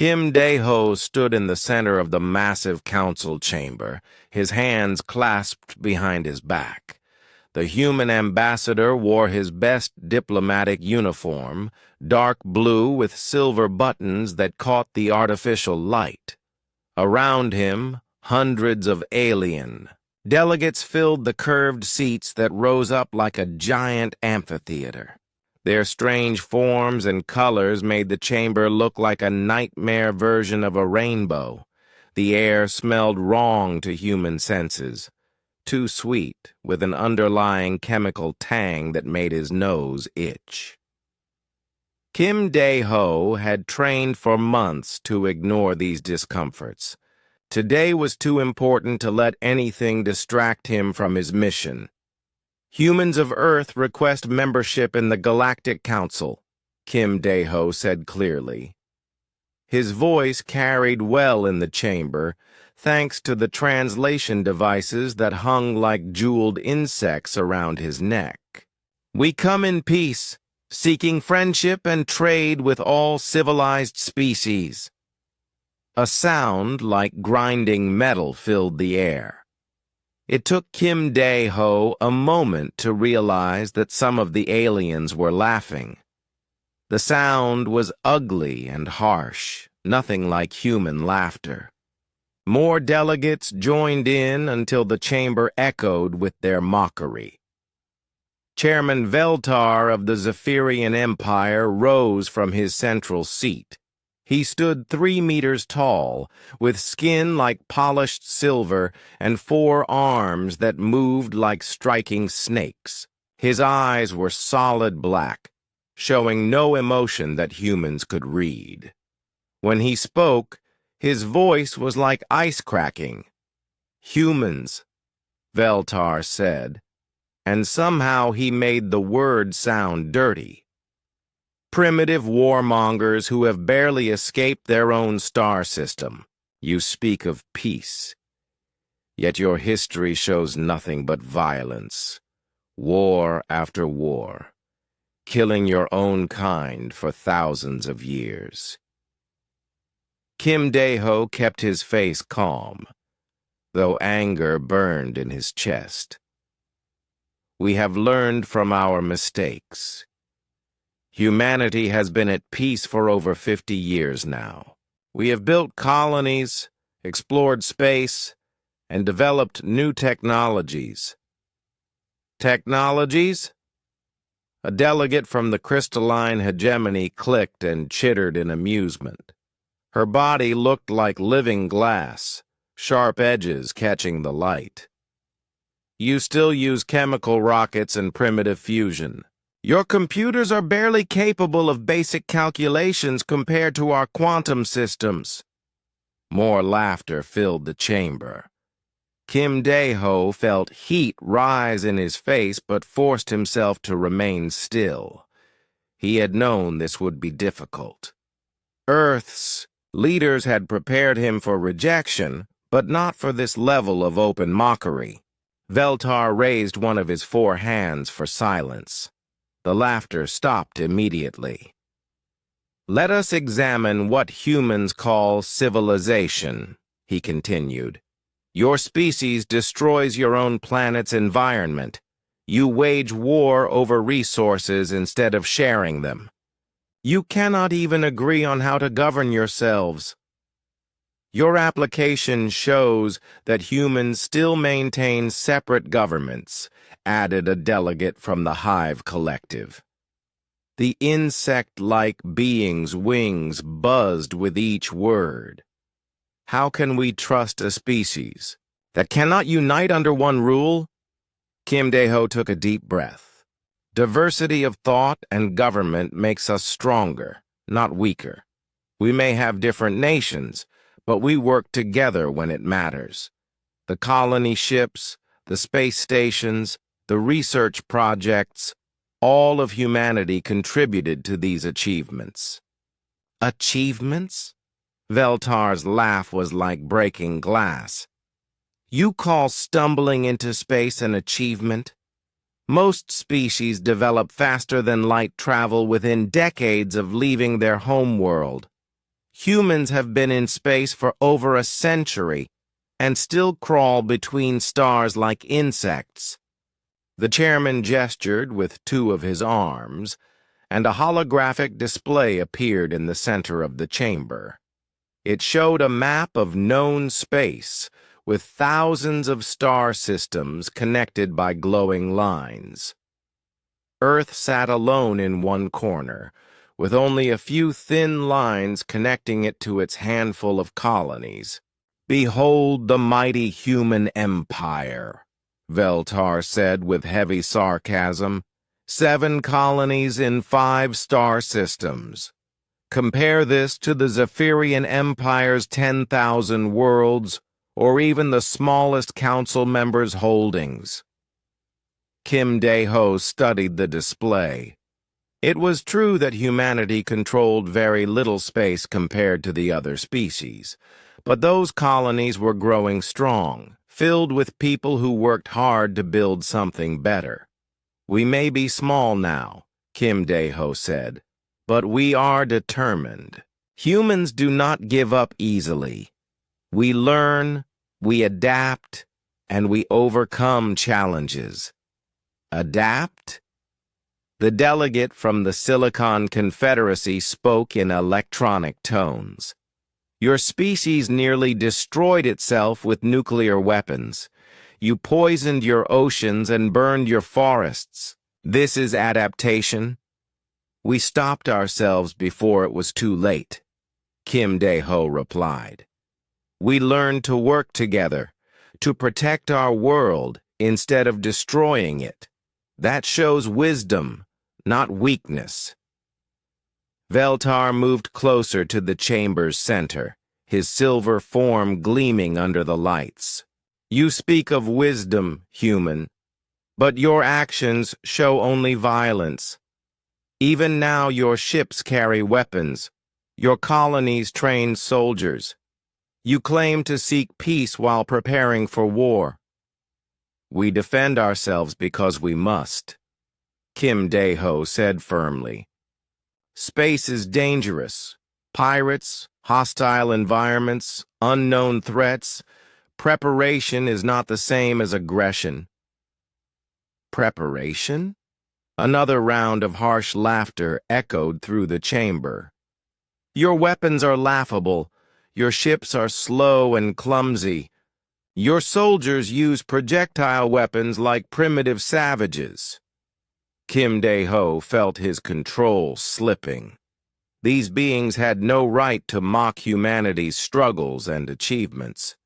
Kim Dae-ho stood in the center of the massive council chamber, his hands clasped behind his back. The human ambassador wore his best diplomatic uniform, dark blue with silver buttons that caught the artificial light. Around him, hundreds of alien delegates filled the curved seats that rose up like a giant amphitheater. Their strange forms and colors made the chamber look like a nightmare version of a rainbow. The air smelled wrong to human senses, too sweet, with an underlying chemical tang that made his nose itch. Kim Dae-ho had trained for months to ignore these discomforts. Today was too important to let anything distract him from his mission. Humans of Earth request membership in the Galactic Council, Kim Dae-ho said clearly. His voice carried well in the chamber, thanks to the translation devices that hung like jeweled insects around his neck. We come in peace, seeking friendship and trade with all civilized species. A sound like grinding metal filled the air. It took Kim Dae-ho a moment to realize that some of the aliens were laughing. The sound was ugly and harsh, nothing like human laughter. More delegates joined in until the chamber echoed with their mockery. Chairman Veltar of the Zephyrian Empire rose from his central seat. He stood 3 meters tall, with skin like polished silver and 4 arms that moved like striking snakes. His eyes were solid black, showing no emotion that humans could read. When he spoke, his voice was like ice cracking. Humans, Veltar said, and somehow he made the word sound dirty. Primitive warmongers who have barely escaped their own star system. You speak of peace. Yet your history shows nothing but violence. War after war. Killing your own kind for thousands of years. Kim Dae-ho kept his face calm, though anger burned in his chest. We have learned from our mistakes. Humanity has been at peace for over 50 years now. We have built colonies, explored space, and developed new technologies. Technologies? A delegate from the crystalline hegemony clicked and chittered in amusement. Her body looked like living glass, sharp edges catching the light. You still use chemical rockets and primitive fusion. Your computers are barely capable of basic calculations compared to our quantum systems. More laughter filled the chamber. Kim Dae-ho felt heat rise in his face but forced himself to remain still. He had known this would be difficult. Earth's leaders had prepared him for rejection, but not for this level of open mockery. Veltar raised one of his 4 hands for silence. The laughter stopped immediately. Let us examine what humans call civilization, he continued. Your species destroys your own planet's environment. You wage war over resources instead of sharing them. You cannot even agree on how to govern yourselves. Your application shows that humans still maintain separate governments, added a delegate from the Hive Collective. The insect-like being's wings buzzed with each word. How can we trust a species that cannot unite under one rule? Kim Dae-ho took a deep breath. Diversity of thought and government makes us stronger, not weaker. We may have different nations, but we work together when it matters. The colony ships, the space stations, the research projects, all of humanity contributed to these achievements. Achievements? Veltar's laugh was like breaking glass. You call stumbling into space an achievement? Most species develop faster than light travel within decades of leaving their home world. Humans have been in space for over a century and still crawl between stars like insects. The chairman gestured with two of his arms, and a holographic display appeared in the center of the chamber. It showed a map of known space with thousands of star systems connected by glowing lines. Earth sat alone in one corner, with only a few thin lines connecting it to its handful of colonies. "Behold the mighty human empire," Veltar said with heavy sarcasm. 7 colonies in 5 star systems. Compare this to the Zephyrian Empire's 10,000 worlds, or even the smallest council member's holdings. Kim Dae-ho studied the display. It was true that humanity controlled very little space compared to the other species, but those colonies were growing strong, filled with people who worked hard to build something better. "We may be small now," Kim Dae-ho said, "but we are determined. Humans do not give up easily. We learn, we adapt, and we overcome challenges." Adapt? The delegate from the Silicon Confederacy spoke in electronic tones. "Your species nearly destroyed itself with nuclear weapons. You poisoned your oceans and burned your forests. This is adaptation." "We stopped ourselves before it was too late," Kim Dae-ho replied. "We learned to work together, to protect our world instead of destroying it. That shows wisdom, not weakness." Veltar moved closer to the chamber's center, his silver form gleaming under the lights. "You speak of wisdom, human, but your actions show only violence. Even now your ships carry weapons, your colonies train soldiers. You claim to seek peace while preparing for war." "We defend ourselves because we must," Kim Dae-ho said firmly. "Space is dangerous. Pirates, hostile environments, unknown threats. Preparation is not the same as aggression." "Preparation?" Another round of harsh laughter echoed through the chamber. "Your weapons are laughable. Your ships are slow and clumsy. Your soldiers use projectile weapons like primitive savages." Kim Dae-ho felt his control slipping. These beings had no right to mock humanity's struggles and achievements.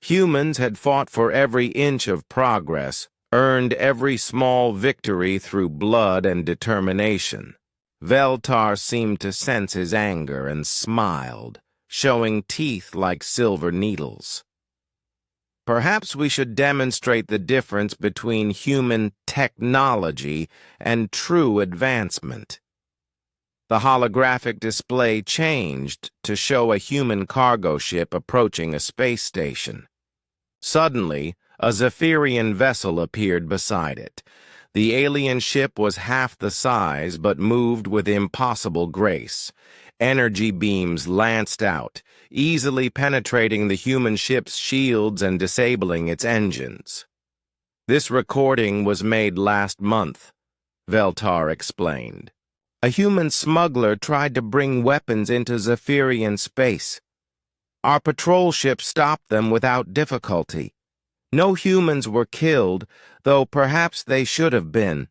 Humans had fought for every inch of progress, earned every small victory through blood and determination. Veltar seemed to sense his anger and smiled, showing teeth like silver needles. "Perhaps we should demonstrate the difference between human technology and true advancement." The holographic display changed to show a human cargo ship approaching a space station. Suddenly, a Zephyrian vessel appeared beside it. The alien ship was half the size but moved with impossible grace. Energy beams lanced out, easily penetrating the human ship's shields and disabling its engines. "This recording was made last month," Veltar explained. "A human smuggler tried to bring weapons into Zephyrian space. Our patrol ship stopped them without difficulty. No humans were killed, though perhaps they should have been."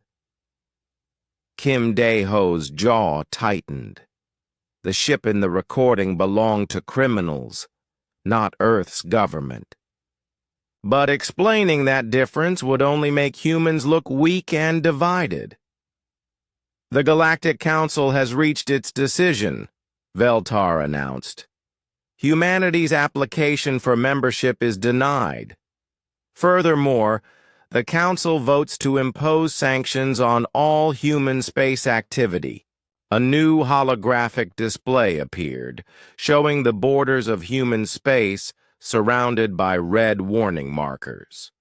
Kim Dae-ho's jaw tightened. The ship in the recording belonged to criminals, not Earth's government. But explaining that difference would only make humans look weak and divided. "The Galactic Council has reached its decision," Veltar announced. "Humanity's application for membership is denied. Furthermore, the Council votes to impose sanctions on all human space activity." A new holographic display appeared, showing the borders of human space surrounded by red warning markers.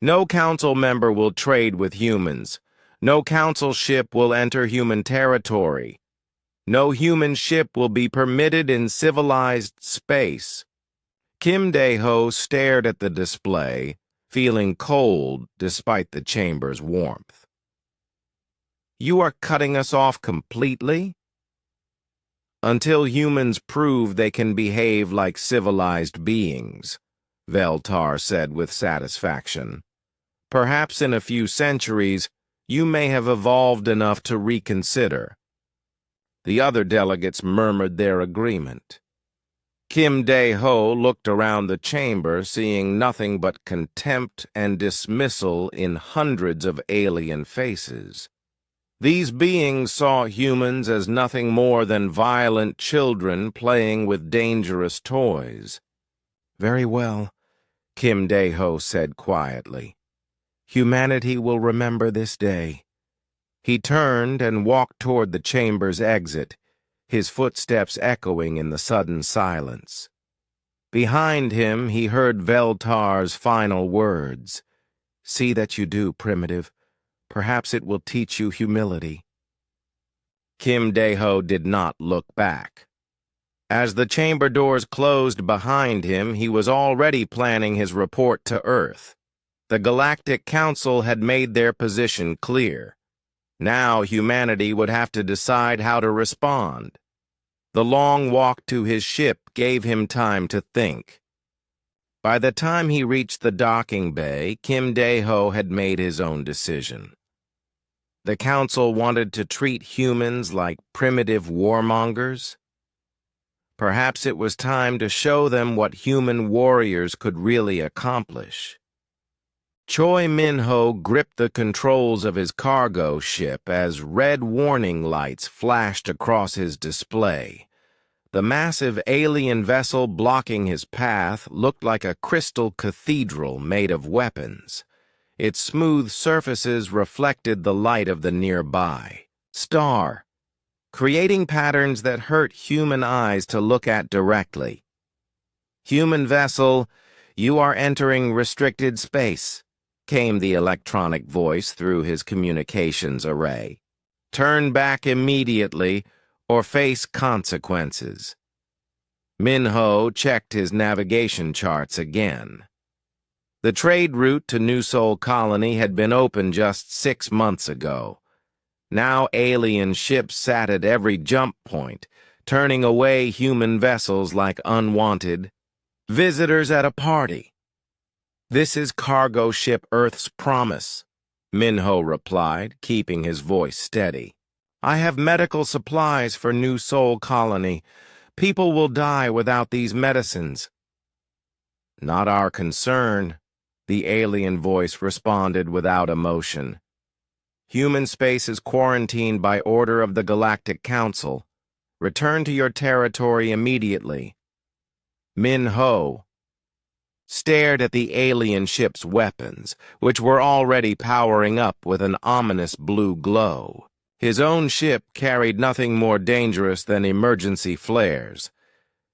"No Council member will trade with humans. No Council ship will enter human territory. No human ship will be permitted in civilized space. Kim Dae-ho stared at the display, feeling cold despite the chamber's warmth. You are cutting us off completely? Until humans prove they can behave like civilized beings, Veltar said with satisfaction. Perhaps in a few centuries, you may have evolved enough to reconsider. The other delegates murmured their agreement. Kim Dae-ho looked around the chamber, seeing nothing but contempt and dismissal in hundreds of alien faces. These beings saw humans as nothing more than violent children playing with dangerous toys. Very well, Kim Dae-ho said quietly. Humanity will remember this day. He turned and walked toward the chamber's exit, his footsteps echoing in the sudden silence. Behind him, he heard Veltar's final words. See that you do, Primitive. Perhaps it will teach you humility. Kim Dae-ho did not look back. As the chamber doors closed behind him, he was already planning his report to Earth. The Galactic Council had made their position clear. Now humanity would have to decide how to respond. The long walk to his ship gave him time to think. By the time he reached the docking bay, Kim Dae-ho had made his own decision. The Council wanted to treat humans like primitive warmongers. Perhaps it was time to show them what human warriors could really accomplish. Choi Min-ho gripped the controls of his cargo ship as red warning lights flashed across his display. The massive alien vessel blocking his path looked like a crystal cathedral made of weapons. Its smooth surfaces reflected the light of the nearby star, creating patterns that hurt human eyes to look at directly. Human vessel, you are entering restricted space, came the electronic voice through his communications array. Turn back immediately or face consequences. Min-ho checked his navigation charts again. The trade route to New Sol Colony had been open just 6 months ago. Now alien ships sat at every jump point, turning away human vessels like unwanted visitors at a party. This is cargo ship Earth's Promise, Min-ho replied, keeping his voice steady. I have medical supplies for New Sol Colony. People will die without these medicines. Not our concern, the alien voice responded without emotion. Human space is quarantined by order of the Galactic Council. Return to your territory immediately. Min-ho stared at the alien ship's weapons, which were already powering up with an ominous blue glow. His own ship carried nothing more dangerous than emergency flares.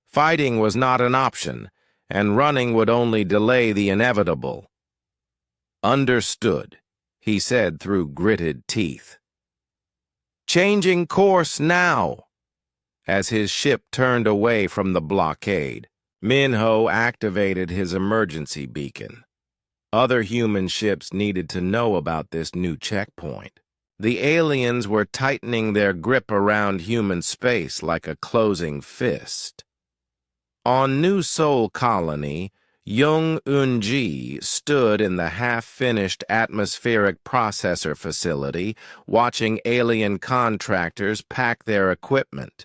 Fighting was not an option, and running would only delay the inevitable. Understood, he said through gritted teeth. Changing course now. As his ship turned away from the blockade, Min-ho activated his emergency beacon. Other human ships needed to know about this new checkpoint. The aliens were tightening their grip around human space like a closing fist. On New Sol Colony, Jung Eun-ji stood in the half-finished atmospheric processor facility, watching alien contractors pack their equipment.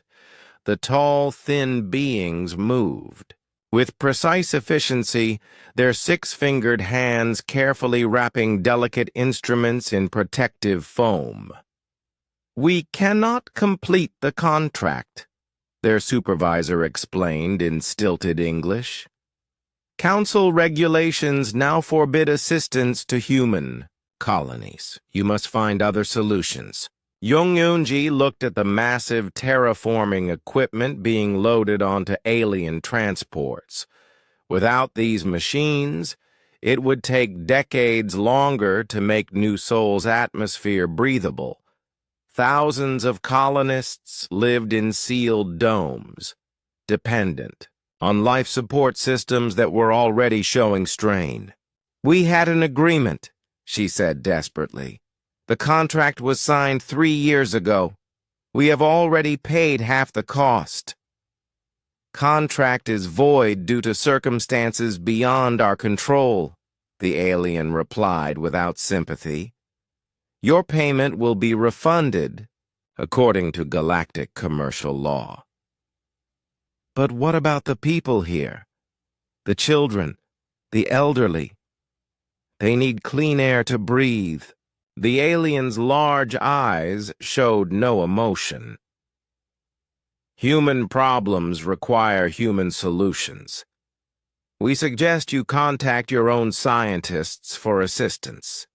The tall, thin beings moved. With precise efficiency, their six-fingered hands carefully wrapping delicate instruments in protective foam. We cannot complete the contract, their supervisor explained in stilted English. Council regulations now forbid assistance to human colonies. You must find other solutions. Jung Eun-ji looked at the massive terraforming equipment being loaded onto alien transports. Without these machines, it would take decades longer to make New Sol's atmosphere breathable. Thousands of colonists lived in sealed domes, dependent on life support systems that were already showing strain. "We had an agreement," she said desperately. "The contract was signed 3 years ago. We have already paid half the cost." "Contract is void due to circumstances beyond our control," the alien replied without sympathy. "Your payment will be refunded, according to galactic commercial law." "But what about the people here? The children, the elderly? They need clean air to breathe." The alien's large eyes showed no emotion. "Human problems require human solutions. We suggest you contact your own scientists for assistance."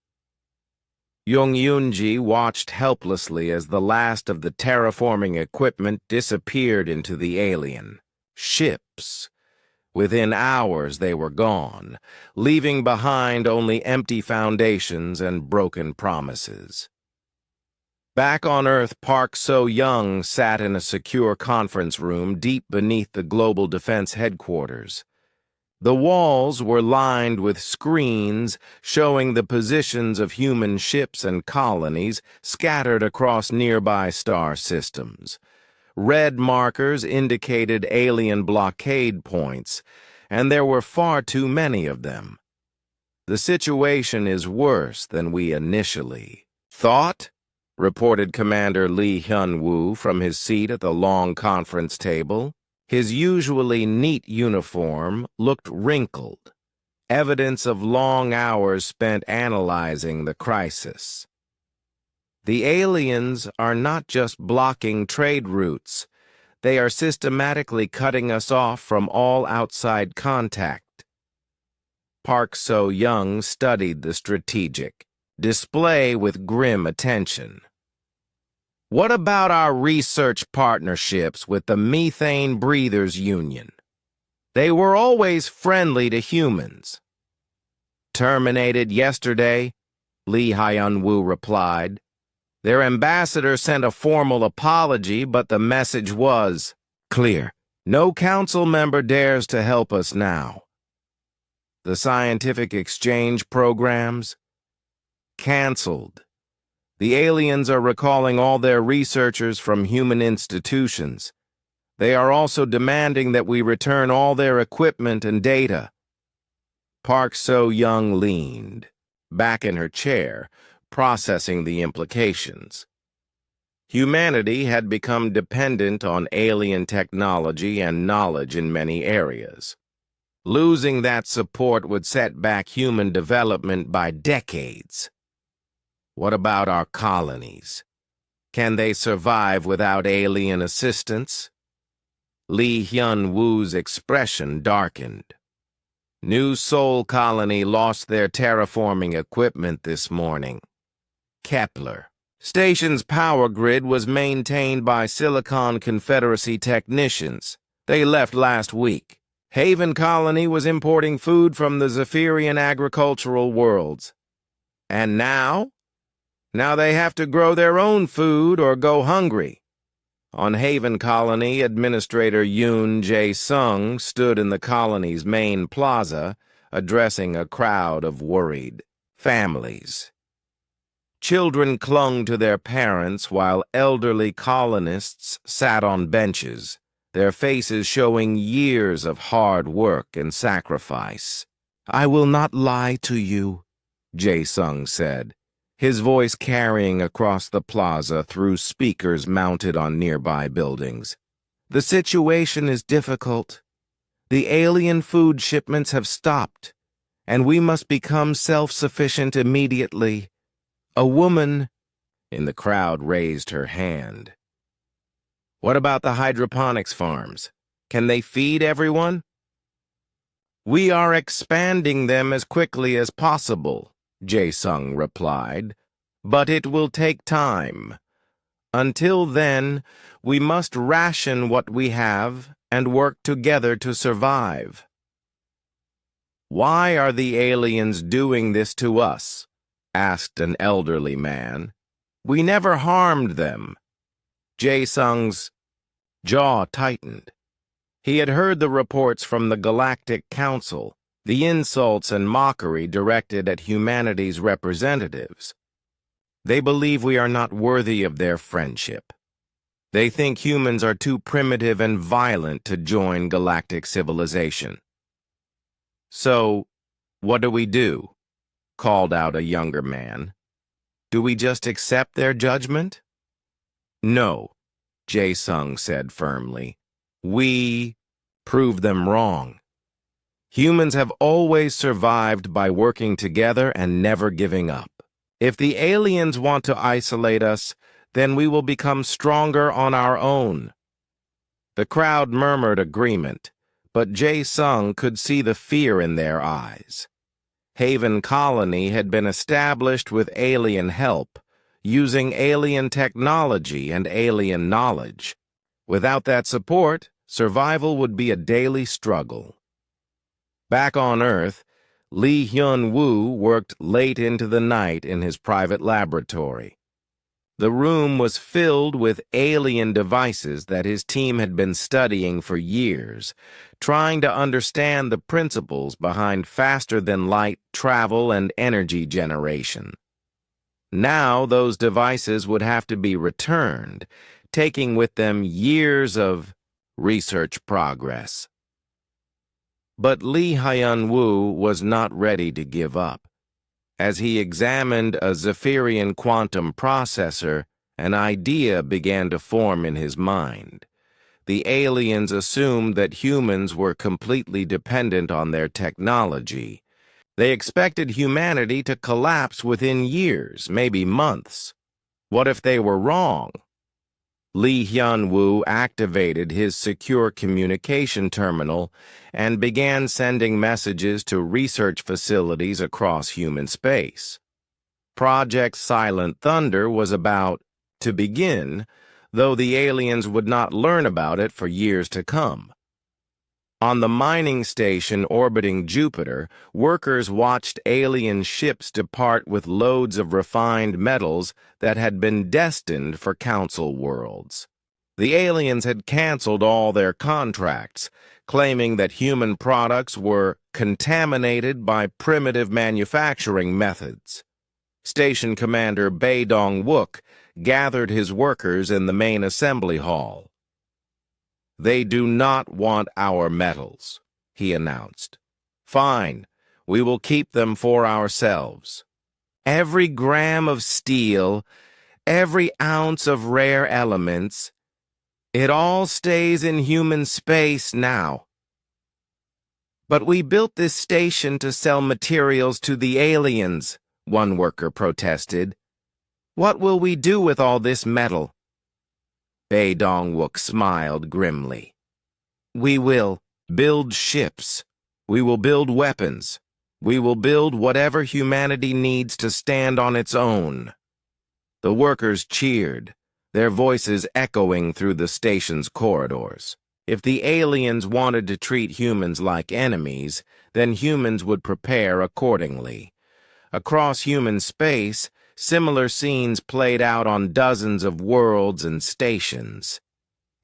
Young Yunji watched helplessly as the last of the terraforming equipment disappeared into the alien. Ships. Within hours they were gone, leaving behind only empty foundations and broken promises. Back on Earth, Park So-young sat in a secure conference room deep beneath the Global Defense Headquarters. The walls were lined with screens showing the positions of human ships and colonies scattered across nearby star systems. Red markers indicated alien blockade points, and there were far too many of them. "The situation is worse than we initially thought," reported Commander Lee Hyun-woo from his seat at the long conference table. His usually neat uniform looked wrinkled, evidence of long hours spent analyzing the crisis. "The aliens are not just blocking trade routes. They are systematically cutting us off from all outside contact." Park So-young studied the strategic display with grim attention. "What about our research partnerships with the Methane Breathers Union? They were always friendly to humans." "Terminated yesterday," Lee Hyun-woo replied. "Their ambassador sent a formal apology, but the message was clear. No council member dares to help us now." "The scientific exchange programs?" "Canceled. The aliens are recalling all their researchers from human institutions. They are also demanding that we return all their equipment and data." Park So-young leaned back in her chair, processing the implications. Humanity had become dependent on alien technology and knowledge in many areas. Losing that support would set back human development by decades. "What about our colonies? Can they survive without alien assistance?" Lee Hyun-woo's expression darkened. "New Sol Colony lost their terraforming equipment this morning. Kepler. Station's power grid was maintained by Silicon Confederacy technicians. They left last week. Haven Colony was importing food from the Zephyrian agricultural worlds. And now? Now they have to grow their own food or go hungry." On Haven Colony, Administrator Yoon Jae-sung stood in the colony's main plaza, addressing a crowd of worried families. Children clung to their parents while elderly colonists sat on benches, their faces showing years of hard work and sacrifice. "I will not lie to you," Jae-sung said, his voice carrying across the plaza through speakers mounted on nearby buildings. "The situation is difficult. The alien food shipments have stopped, and we must become self-sufficient immediately." A woman in the crowd raised her hand. "What about the hydroponics farms? Can they feed everyone?" "We are expanding them as quickly as possible," Jae-sung replied, "but it will take time. Until then, we must ration what we have and work together to survive." "Why are the aliens doing this to us?" asked an elderly man. We never harmed them. Jae-sung's jaw tightened. He had heard the reports from the Galactic Council, the insults and mockery directed at humanity's representatives. They believe we are not worthy of their friendship. They think humans are too primitive and violent to join galactic civilization. So, what do? Called out a younger man. Do we just accept their judgment? No, Jae-sung said firmly. We prove them wrong. Humans have always survived by working together and never giving up. If the aliens want to isolate us, then we will become stronger on our own. The crowd murmured agreement, but Jae-sung could see the fear in their eyes. Haven Colony had been established with alien help, using alien technology and alien knowledge. Without that support, survival would be a daily struggle. Back on Earth, Lee Hyun-woo worked late into the night in his private laboratory. The room was filled with alien devices that his team had been studying for years, trying to understand the principles behind faster-than-light travel and energy generation. Now those devices would have to be returned, taking with them years of research progress. But Lee Hyun-woo was not ready to give up. As he examined a Zephyrian quantum processor, an idea began to form in his mind. The aliens assumed that humans were completely dependent on their technology. They expected humanity to collapse within years, maybe months. What if they were wrong? Lee Hyun-woo activated his secure communication terminal and began sending messages to research facilities across human space. Project Silent Thunder was about to begin, though the aliens would not learn about it for years to come. On the mining station orbiting Jupiter, workers watched alien ships depart with loads of refined metals that had been destined for Council worlds. The aliens had canceled all their contracts, claiming that human products were contaminated by primitive manufacturing methods. Station Commander Bae Dong-wook gathered his workers in the main assembly hall. "They do not want our metals," he announced. "Fine, we will keep them for ourselves. Every gram of steel, every ounce of rare elements, it all stays in human space now." "But we built this station to sell materials to the aliens," one worker protested. "What will we do with all this metal?" Bae Dong-wook smiled grimly. "We will build ships. We will build weapons. We will build whatever humanity needs to stand on its own." The workers cheered, their voices echoing through the station's corridors. If the aliens wanted to treat humans like enemies, then humans would prepare accordingly. Across human space, similar scenes played out on dozens of worlds and stations.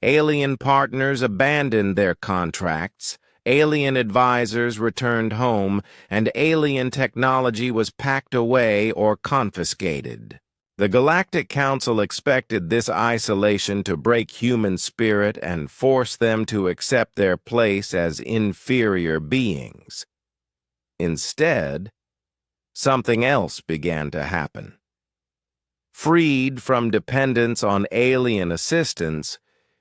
Alien partners abandoned their contracts, alien advisors returned home, and alien technology was packed away or confiscated. The Galactic Council expected this isolation to break human spirit and force them to accept their place as inferior beings. Instead, something else began to happen. Freed from dependence on alien assistance,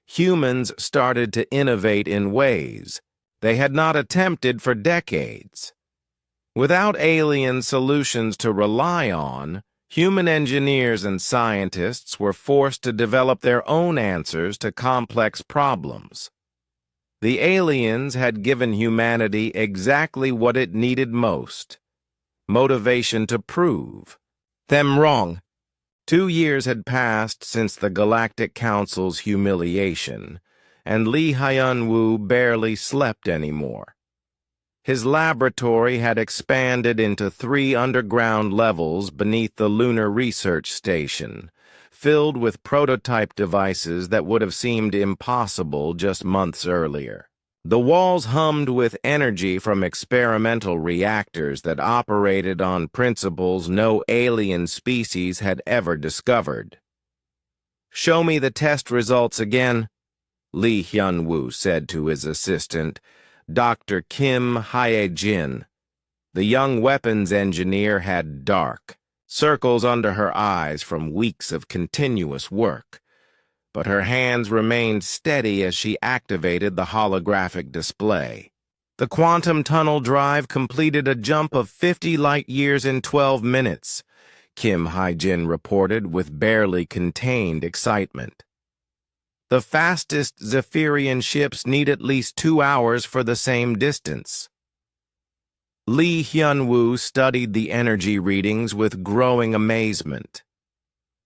humans started to innovate in ways they had not attempted for decades. Without alien solutions to rely on, human engineers and scientists were forced to develop their own answers to complex problems. The aliens had given humanity exactly what it needed most: motivation to prove them wrong. 2 years had passed since the Galactic Council's humiliation, and Lee Hyun-woo barely slept anymore. His laboratory had expanded into 3 underground levels beneath the Lunar Research Station, filled with prototype devices that would have seemed impossible just months earlier. The walls hummed with energy from experimental reactors that operated on principles no alien species had ever discovered. "Show me the test results again," Lee Hyun-woo said to his assistant, Dr. Kim Hye-jin. The young weapons engineer had dark circles under her eyes from weeks of continuous work, but her hands remained steady as she activated the holographic display. The quantum tunnel drive completed a jump of 50 light-years in 12 minutes, Kim Hye-jin reported with barely contained excitement. The fastest Zephyrian ships need at least 2 hours for the same distance. Lee Hyun-woo studied the energy readings with growing amazement.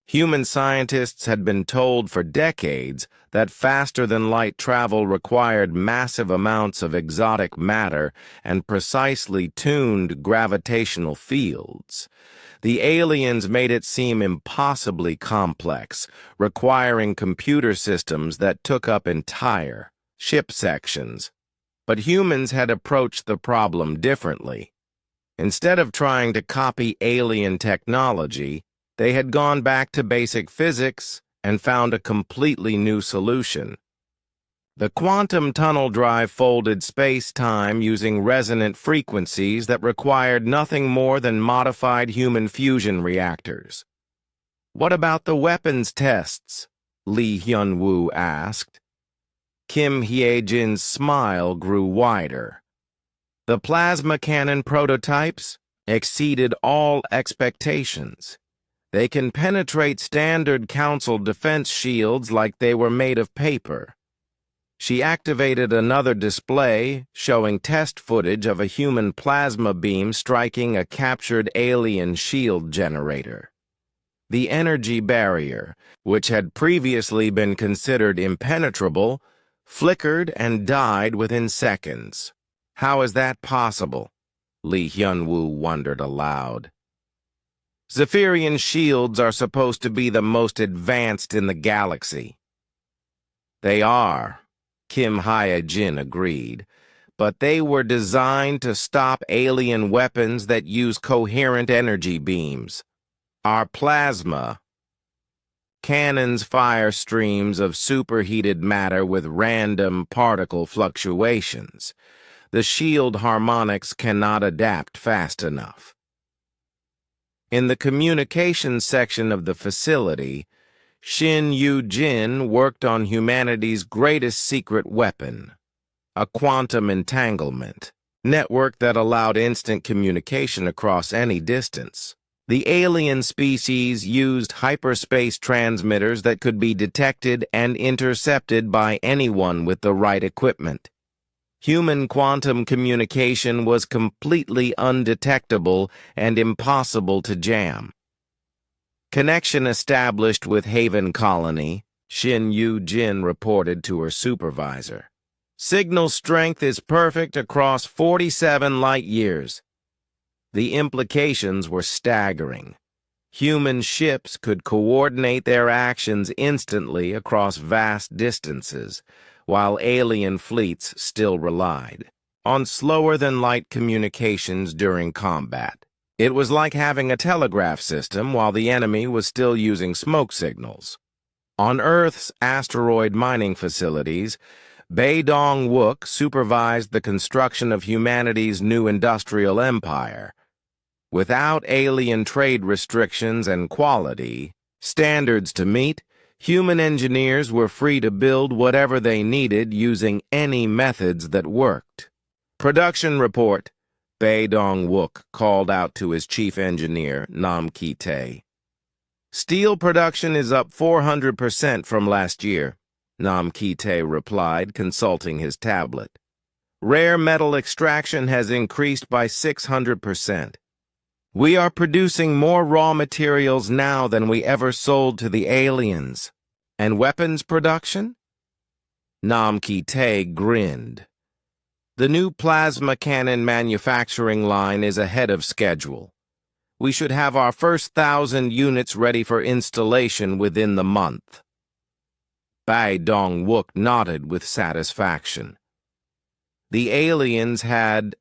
Human scientists had been told for decades that faster-than-light travel required massive amounts of exotic matter and precisely tuned gravitational fields. The aliens made it seem impossibly complex, requiring computer systems that took up entire ship sections. But humans had approached the problem differently. Instead of trying to copy alien technology, they had gone back to basic physics and found a completely new solution. The quantum tunnel drive folded space-time using resonant frequencies that required nothing more than modified human fusion reactors. "What about the weapons tests?" Lee Hyun-woo asked. Kim Hye-jin's smile grew wider. "The plasma cannon prototypes exceeded all expectations. They can penetrate standard Council defense shields like they were made of paper." She activated another display showing test footage of a human plasma beam striking a captured alien shield generator. The energy barrier, which had previously been considered impenetrable, flickered and died within seconds. "How is that possible?" Lee Hyun-woo wondered aloud. "Zephyrian shields are supposed to be the most advanced in the galaxy." "They are," Kim Hye-jin agreed, "but they were designed to stop alien weapons that use coherent energy beams. Our plasma cannons fire streams of superheated matter with random particle fluctuations. The shield harmonics cannot adapt fast enough." In the communications section of the facility, Shin Yu-jin worked on humanity's greatest secret weapon, a quantum entanglement network that allowed instant communication across any distance. The alien species used hyperspace transmitters that could be detected and intercepted by anyone with the right equipment. Human quantum communication was completely undetectable and impossible to jam. "Connection established with Haven Colony," Shin Yu-jin reported to her supervisor. "Signal strength is perfect across 47 light-years." The implications were staggering. Human ships could coordinate their actions instantly across vast distances, while alien fleets still relied on slower-than-light communications during combat. It was like having a telegraph system while the enemy was still using smoke signals. On Earth's asteroid mining facilities, Bae Dong-wook supervised the construction of humanity's new industrial empire. Without alien trade restrictions and quality standards to meet, human engineers were free to build whatever they needed using any methods that worked. "Production report," Bae Dong-wook called out to his chief engineer, Nam Ki-tae. "Steel production is up 400% from last year," Nam Ki-tae replied, consulting his tablet. "Rare metal extraction has increased by 600%. We are producing more raw materials now than we ever sold to the aliens. And weapons production?" Nam Ki-tae grinned. "The new plasma cannon manufacturing line is ahead of schedule. We should have our first 1,000 units ready for installation within the month. Bai Dong-wook nodded with satisfaction. The aliens had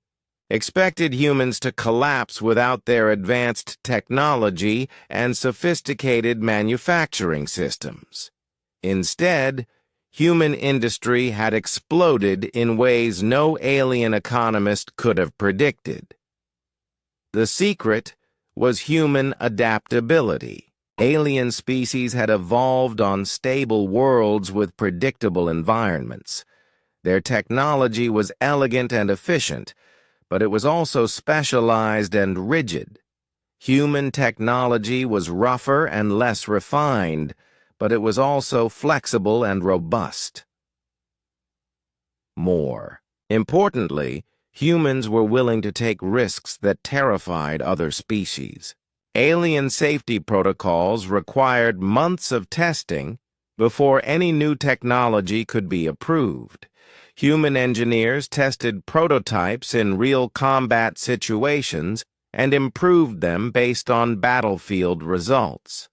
expected humans to collapse without their advanced technology and sophisticated manufacturing systems. Instead, human industry had exploded in ways no alien economist could have predicted. The secret was human adaptability. Alien species had evolved on stable worlds with predictable environments. Their technology was elegant and efficient, but it was also specialized and rigid. Human technology was rougher and less refined, but it was also flexible and robust. More importantly, humans were willing to take risks that terrified other species. Alien safety protocols required months of testing before any new technology could be approved. Human engineers tested prototypes in real combat situations and improved them based on battlefield results.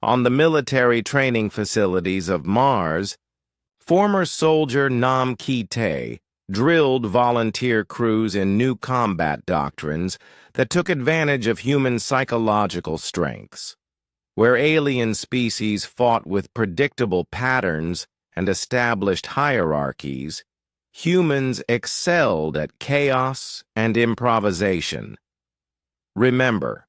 On the military training facilities of Mars, former soldier Nam Ki-tae drilled volunteer crews in new combat doctrines that took advantage of human psychological strengths. Where alien species fought with predictable patterns and established hierarchies, humans excelled at chaos and improvisation. Remember,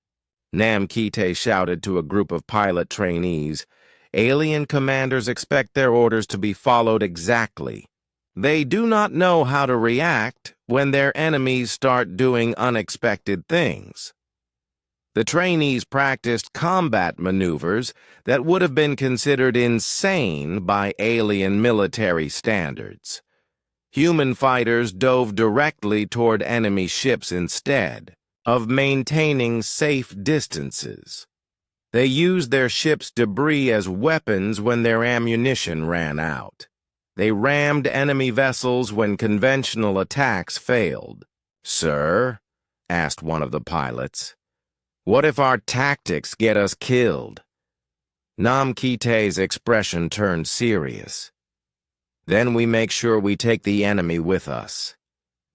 Nam Ki-tae shouted to a group of pilot trainees, alien commanders expect their orders to be followed exactly. They do not know how to react when their enemies start doing unexpected things. The trainees practiced combat maneuvers that would have been considered insane by alien military standards. Human fighters dove directly toward enemy ships instead of maintaining safe distances. They used their ship's debris as weapons when their ammunition ran out. They rammed enemy vessels when conventional attacks failed. "Sir," asked one of the pilots, "what if our tactics get us killed?" Nam Ki-tae's expression turned serious. "Then we make sure we take the enemy with us.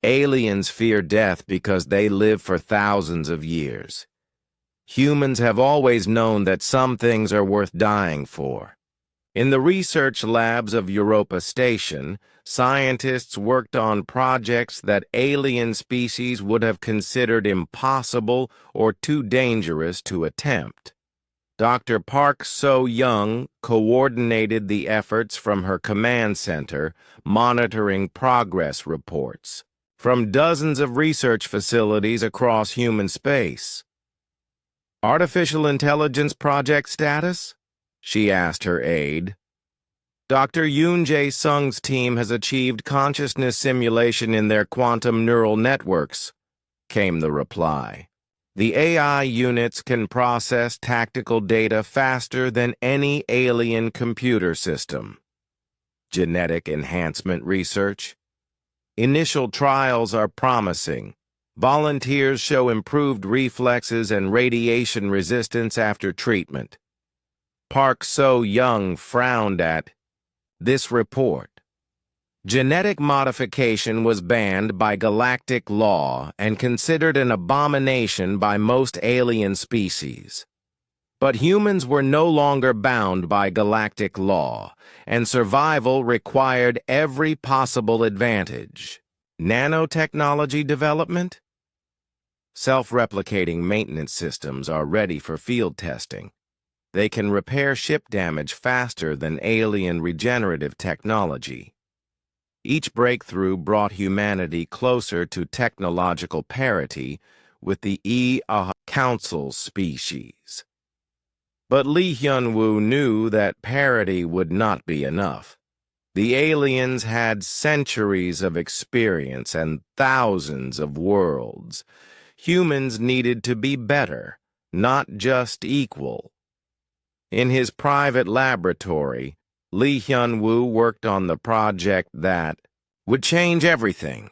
Aliens fear death because they live for thousands of years. Humans have always known that some things are worth dying for." In the research labs of Europa Station, scientists worked on projects that alien species would have considered impossible or too dangerous to attempt. Dr. Park So-young coordinated the efforts from her command center, monitoring progress reports from dozens of research facilities across human space. "Artificial intelligence project status?" she asked her aide. "Dr. Yoon Jae-sung's team has achieved consciousness simulation in their quantum neural networks," came the reply. "The AI units can process tactical data faster than any alien computer system." Genetic enhancement research? Initial trials are promising. Volunteers show improved reflexes and radiation resistance after treatment. Park So-young frowned at this report. Genetic modification was banned by galactic law and considered an abomination by most alien species. But humans were no longer bound by galactic law, and survival required every possible advantage. Nanotechnology development? Self-replicating maintenance systems are ready for field testing. They can repair ship damage faster than alien regenerative technology. Each breakthrough brought humanity closer to technological parity with the Council species. But Lee Hyun-woo knew that parity would not be enough. The aliens had centuries of experience and thousands of worlds. Humans needed to be better, not just equal. In his private laboratory, Lee Hyun-woo worked on the project that would change everything.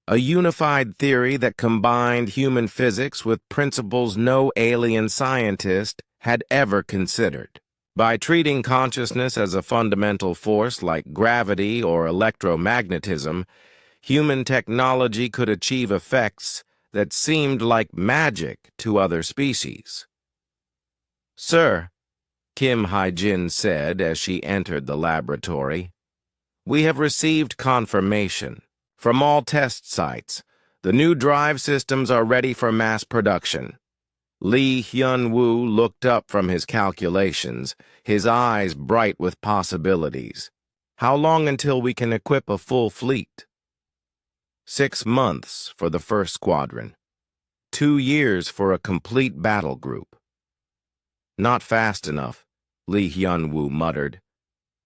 A unified theory that combined human physics with principles no alien scientist had ever considered. By treating consciousness as a fundamental force like gravity or electromagnetism, human technology could achieve effects that seemed like magic to other species. "Sir," Kim Hai-jin said as she entered the laboratory, "we have received confirmation. From all test sites, the new drive systems are ready for mass production." Lee Hyun-woo looked up from his calculations, his eyes bright with possibilities. "How long until we can equip a full fleet?" 6 months for the first squadron. 2 years for a complete battle group. "Not fast enough," Lee Hyun-woo muttered.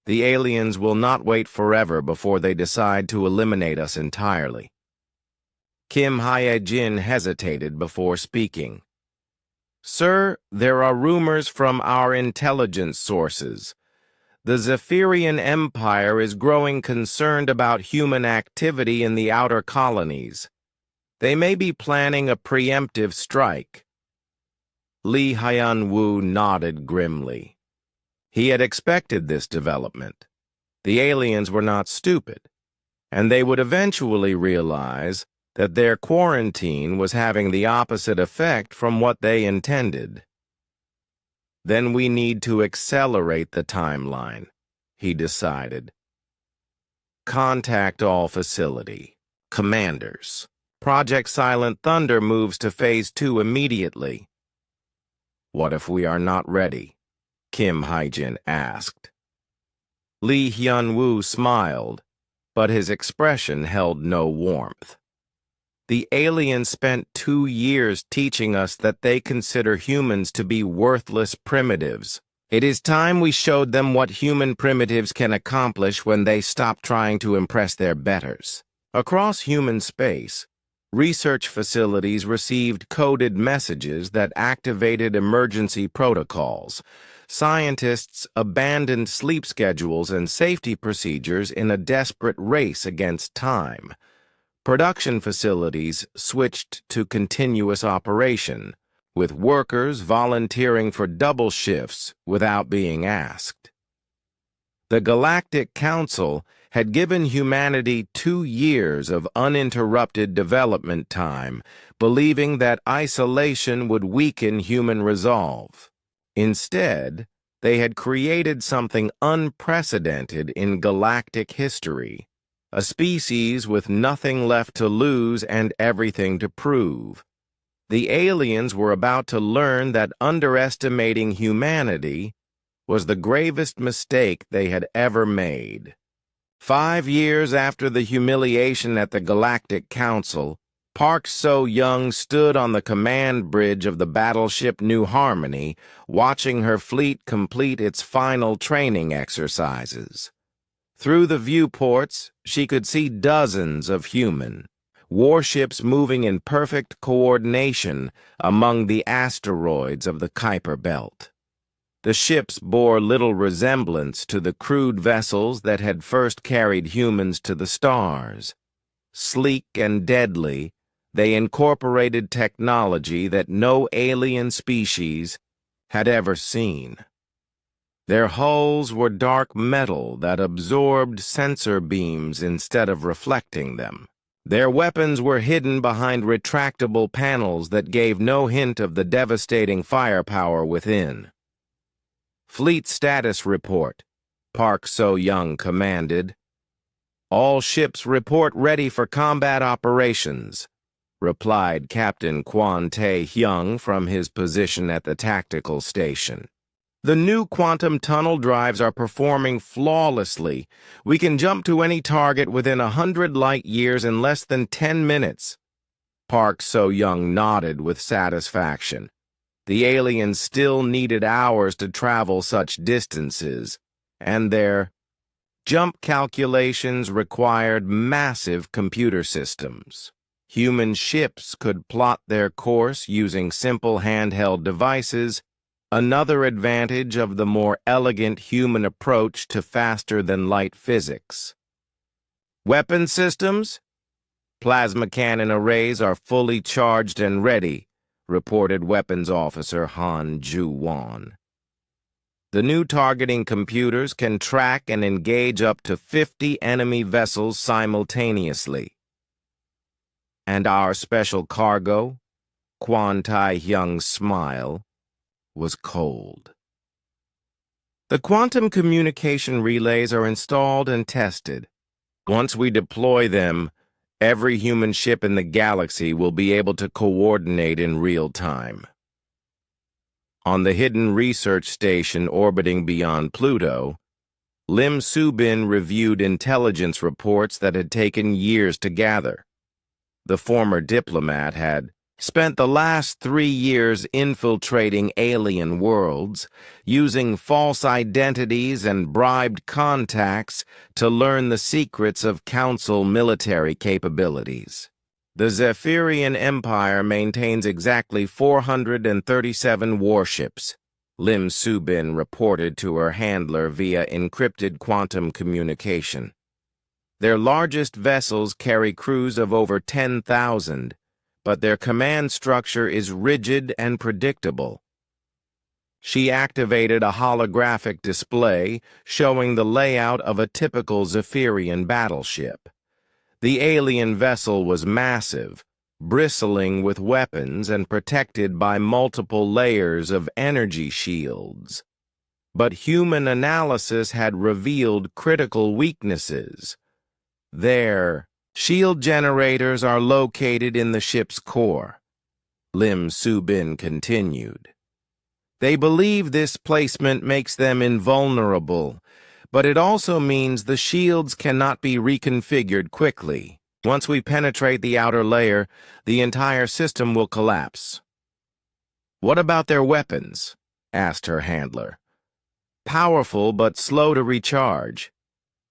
"The aliens will not wait forever before they decide to eliminate us entirely." Kim Hae-jin hesitated before speaking. "Sir, there are rumors from our intelligence sources. The Zephyrian Empire is growing concerned about human activity in the outer colonies. They may be planning a preemptive strike." Lee Hyun-woo nodded grimly. He had expected this development. The aliens were not stupid, and they would eventually realize that their quarantine was having the opposite effect from what they intended. "Then we need to accelerate the timeline," he decided. "Contact all facility. Commanders. Project Silent Thunder moves to Phase 2 immediately." "What if we are not ready?" Kim Hae-jin asked. Lee Hyun-woo smiled, but his expression held no warmth. "The aliens spent 2 years teaching us that they consider humans to be worthless primitives. It is time we showed them what human primitives can accomplish when they stop trying to impress their betters." Across human space, research facilities received coded messages that activated emergency protocols. Scientists abandoned sleep schedules and safety procedures in a desperate race against time. Production facilities switched to continuous operation, with workers volunteering for double shifts without being asked. The Galactic Council had given humanity 2 years of uninterrupted development time, believing that isolation would weaken human resolve. Instead, they had created something unprecedented in galactic history, a species with nothing left to lose and everything to prove. The aliens were about to learn that underestimating humanity was the gravest mistake they had ever made. 5 years after the humiliation at the Galactic Council, Park So-young stood on the command bridge of the battleship New Harmony, watching her fleet complete its final training exercises. Through the viewports, she could see dozens of human warships moving in perfect coordination among the asteroids of the Kuiper Belt. The ships bore little resemblance to the crude vessels that had first carried humans to the stars. Sleek and deadly, they incorporated technology that no alien species had ever seen. Their hulls were dark metal that absorbed sensor beams instead of reflecting them. Their weapons were hidden behind retractable panels that gave no hint of the devastating firepower within. "Fleet status report," Park So-young commanded. "All ships report ready for combat operations," replied Captain Kwon Tae-hyung from his position at the tactical station. "The new quantum tunnel drives are performing flawlessly. We can jump to any target within 100 light years in less than 10 minutes. Park So-young nodded with satisfaction. The aliens still needed hours to travel such distances, and their jump calculations required massive computer systems. Human ships could plot their course using simple handheld devices, another advantage of the more elegant human approach to faster-than-light physics. "Weapon systems?" Plasma cannon arrays are fully charged and ready, reported Weapons Officer Han Ju-won. The new targeting computers can track and engage up to 50 enemy vessels simultaneously. And our special cargo, Kwon Tai-hyung's smile, was cold. The quantum communication relays are installed and tested. Once we deploy them, every human ship in the galaxy will be able to coordinate in real time. On the hidden research station orbiting beyond Pluto, Lim Soo-bin reviewed intelligence reports that had taken years to gather. The former diplomat had spent the last 3 years infiltrating alien worlds, using false identities and bribed contacts to learn the secrets of Council military capabilities. The Zephyrian Empire maintains exactly 437 warships, Lim Soo-bin reported to her handler via encrypted quantum communication. Their largest vessels carry crews of over 10,000, but their command structure is rigid and predictable. She activated a holographic display showing the layout of a typical Zephyrian battleship. The alien vessel was massive, bristling with weapons and protected by multiple layers of energy shields. But human analysis had revealed critical weaknesses. Their shield generators are located in the ship's core, Lim Soo-bin continued. They believe this placement makes them invulnerable, but it also means the shields cannot be reconfigured quickly. Once we penetrate the outer layer, the entire system will collapse. What about their weapons? Asked her handler. Powerful but slow to recharge.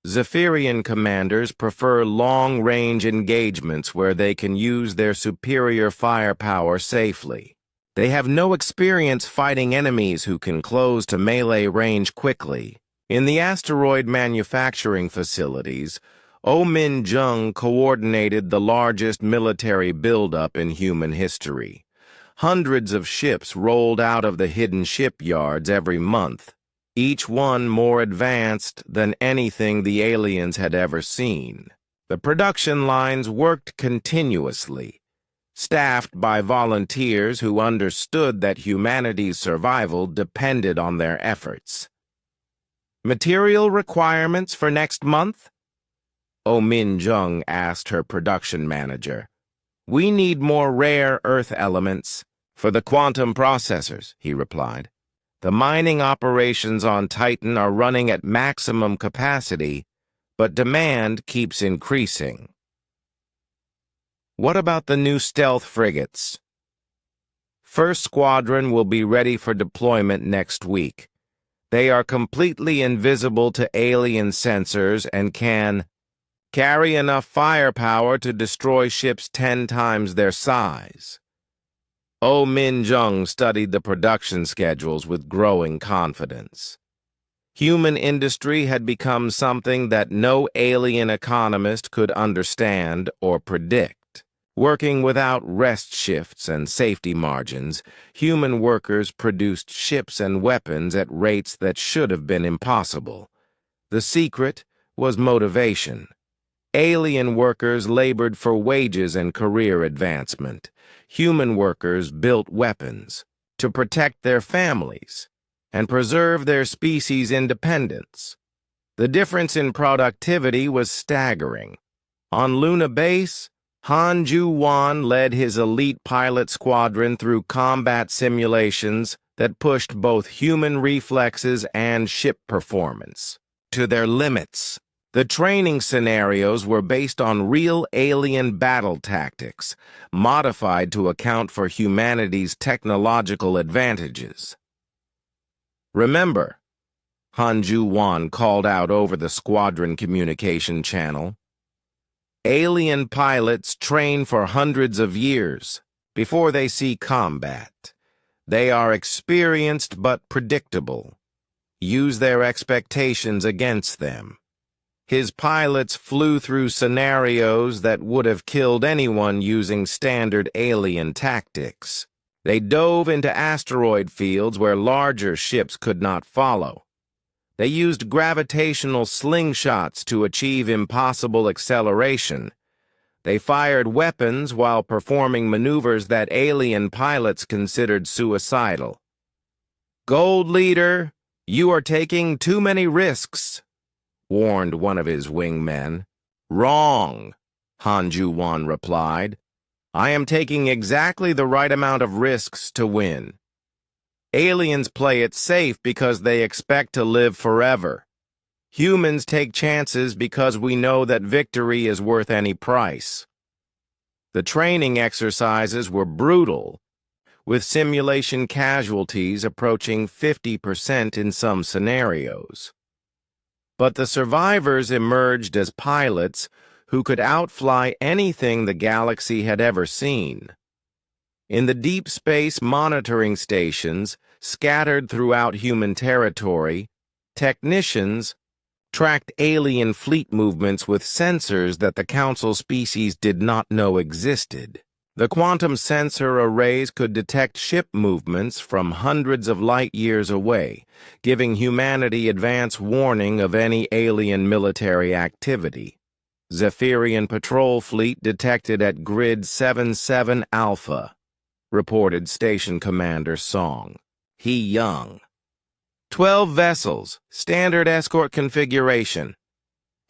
Zephyrian commanders prefer long-range engagements where they can use their superior firepower safely. They have no experience fighting enemies who can close to melee range quickly. In the asteroid manufacturing facilities, Oh Min-jung coordinated the largest military buildup in human history. Hundreds of ships rolled out of the hidden shipyards every month, each one more advanced than anything the aliens had ever seen. The production lines worked continuously, staffed by volunteers who understood that humanity's survival depended on their efforts. Material requirements for next month? Oh Min-jung asked her production manager. We need more rare earth elements. For the quantum processors, he replied. The mining operations on Titan are running at maximum capacity, but demand keeps increasing. What about the new stealth frigates? First Squadron will be ready for deployment next week. They are completely invisible to alien sensors and can carry enough firepower to destroy ships 10 times their size. Oh Min-jung studied the production schedules with growing confidence. Human industry had become something that no alien economist could understand or predict. Working without rest shifts and safety margins, human workers produced ships and weapons at rates that should have been impossible. The secret was motivation. Alien workers labored for wages and career advancement. Human workers built weapons to protect their families and preserve their species' independence. The difference in productivity was staggering. On Luna Base, Han Ju-won led his elite pilot squadron through combat simulations that pushed both human reflexes and ship performance to their limits. The training scenarios were based on real alien battle tactics, modified to account for humanity's technological advantages. Remember, Han Ju-won called out over the squadron communication channel, alien pilots train for hundreds of years before they see combat. They are experienced but predictable. Use their expectations against them. His pilots flew through scenarios that would have killed anyone using standard alien tactics. They dove into asteroid fields where larger ships could not follow. They used gravitational slingshots to achieve impossible acceleration. They fired weapons while performing maneuvers that alien pilots considered suicidal. "Gold Leader, you are taking too many risks," warned one of his wingmen. "Wrong," Han Ju-won replied. "I am taking exactly the right amount of risks to win. Aliens play it safe because they expect to live forever. Humans take chances because we know that victory is worth any price." The training exercises were brutal, with simulation casualties approaching 50% in some scenarios. But the survivors emerged as pilots who could outfly anything the galaxy had ever seen. In the deep space monitoring stations scattered throughout human territory, technicians tracked alien fleet movements with sensors that the Council species did not know existed. The quantum sensor arrays could detect ship movements from hundreds of light years away, giving humanity advance warning of any alien military activity. Zephyrian patrol fleet detected at Grid 77 Alpha, reported Station Commander Song. He Young. 12 vessels, standard escort configuration.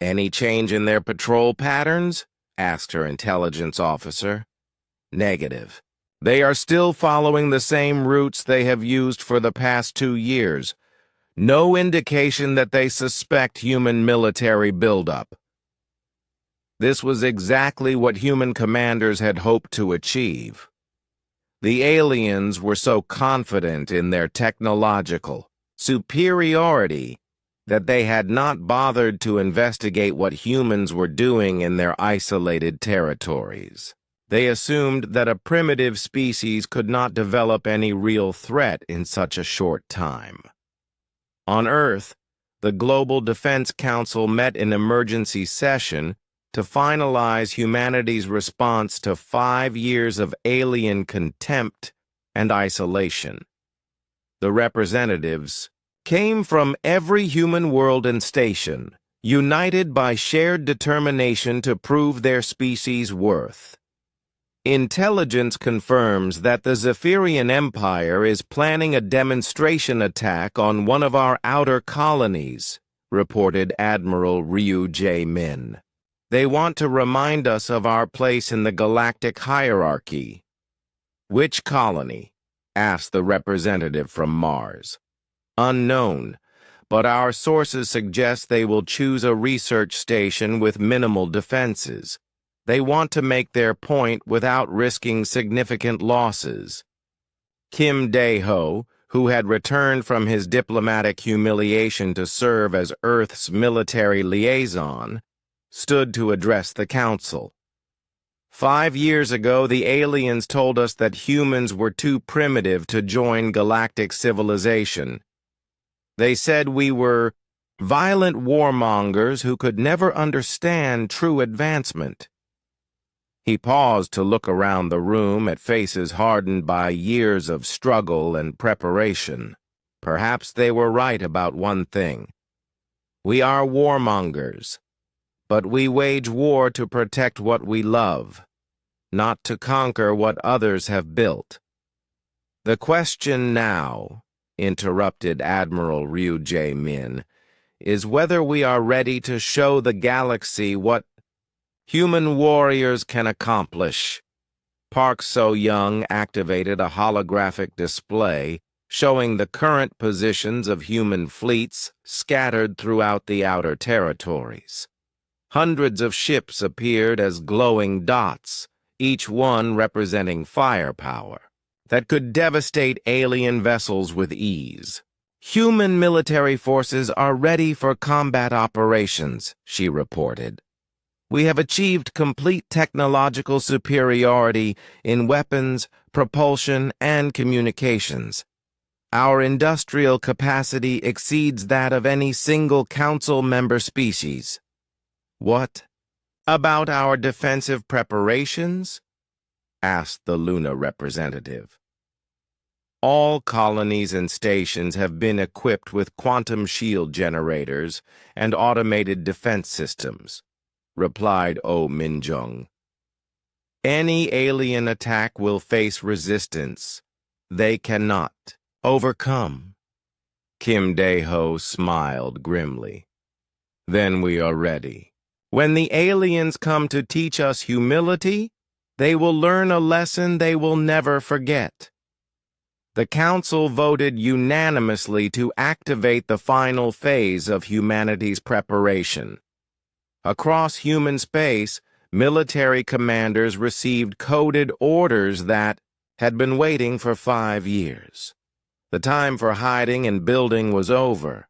"Any change in their patrol patterns?" asked her intelligence officer. "Negative. They are still following the same routes they have used for the past 2 years. No indication that they suspect human military buildup." This was exactly what human commanders had hoped to achieve. The aliens were so confident in their technological superiority that they had not bothered to investigate what humans were doing in their isolated territories. They assumed that a primitive species could not develop any real threat in such a short time. On Earth, the Global Defense Council met in emergency session to finalize humanity's response to 5 years of alien contempt and isolation. The representatives came from every human world and station, united by shared determination to prove their species' worth. "Intelligence confirms that the Zephyrian Empire is planning a demonstration attack on one of our outer colonies," reported Admiral Ryu J. Min. "They want to remind us of our place in the galactic hierarchy." "Which colony?" asked the representative from Mars. "Unknown, but our sources suggest they will choose a research station with minimal defenses. They want to make their point without risking significant losses." Kim Dae-ho, who had returned from his diplomatic humiliation to serve as Earth's military liaison, stood to address the council. "5 years ago, the aliens told us that humans were too primitive to join galactic civilization. They said we were violent warmongers who could never understand true advancement." He paused to look around the room at faces hardened by years of struggle and preparation. Perhaps they were right about one thing. We are warmongers, but we wage war to protect what we love, not to conquer what others have built. "The question now," interrupted Admiral Ryu J. Min, "is whether we are ready to show the galaxy what human warriors can accomplish." Park So-young activated a holographic display showing the current positions of human fleets scattered throughout the outer territories. Hundreds of ships appeared as glowing dots, each one representing firepower that could devastate alien vessels with ease. "Human military forces are ready for combat operations," she reported. "We have achieved complete technological superiority in weapons, propulsion, and communications. Our industrial capacity exceeds that of any single council member species." What about our defensive preparations? Asked the Luna representative. All colonies and stations have been equipped with quantum shield generators and automated defense systems, replied O Minjung. Any alien attack will face resistance. They cannot overcome. Kim Dae-ho smiled grimly. Then we are ready. When the aliens come to teach us humility, they will learn a lesson they will never forget. The Council voted unanimously to activate the final phase of humanity's preparation. Across human space, military commanders received coded orders that had been waiting for 5 years. The time for hiding and building was over.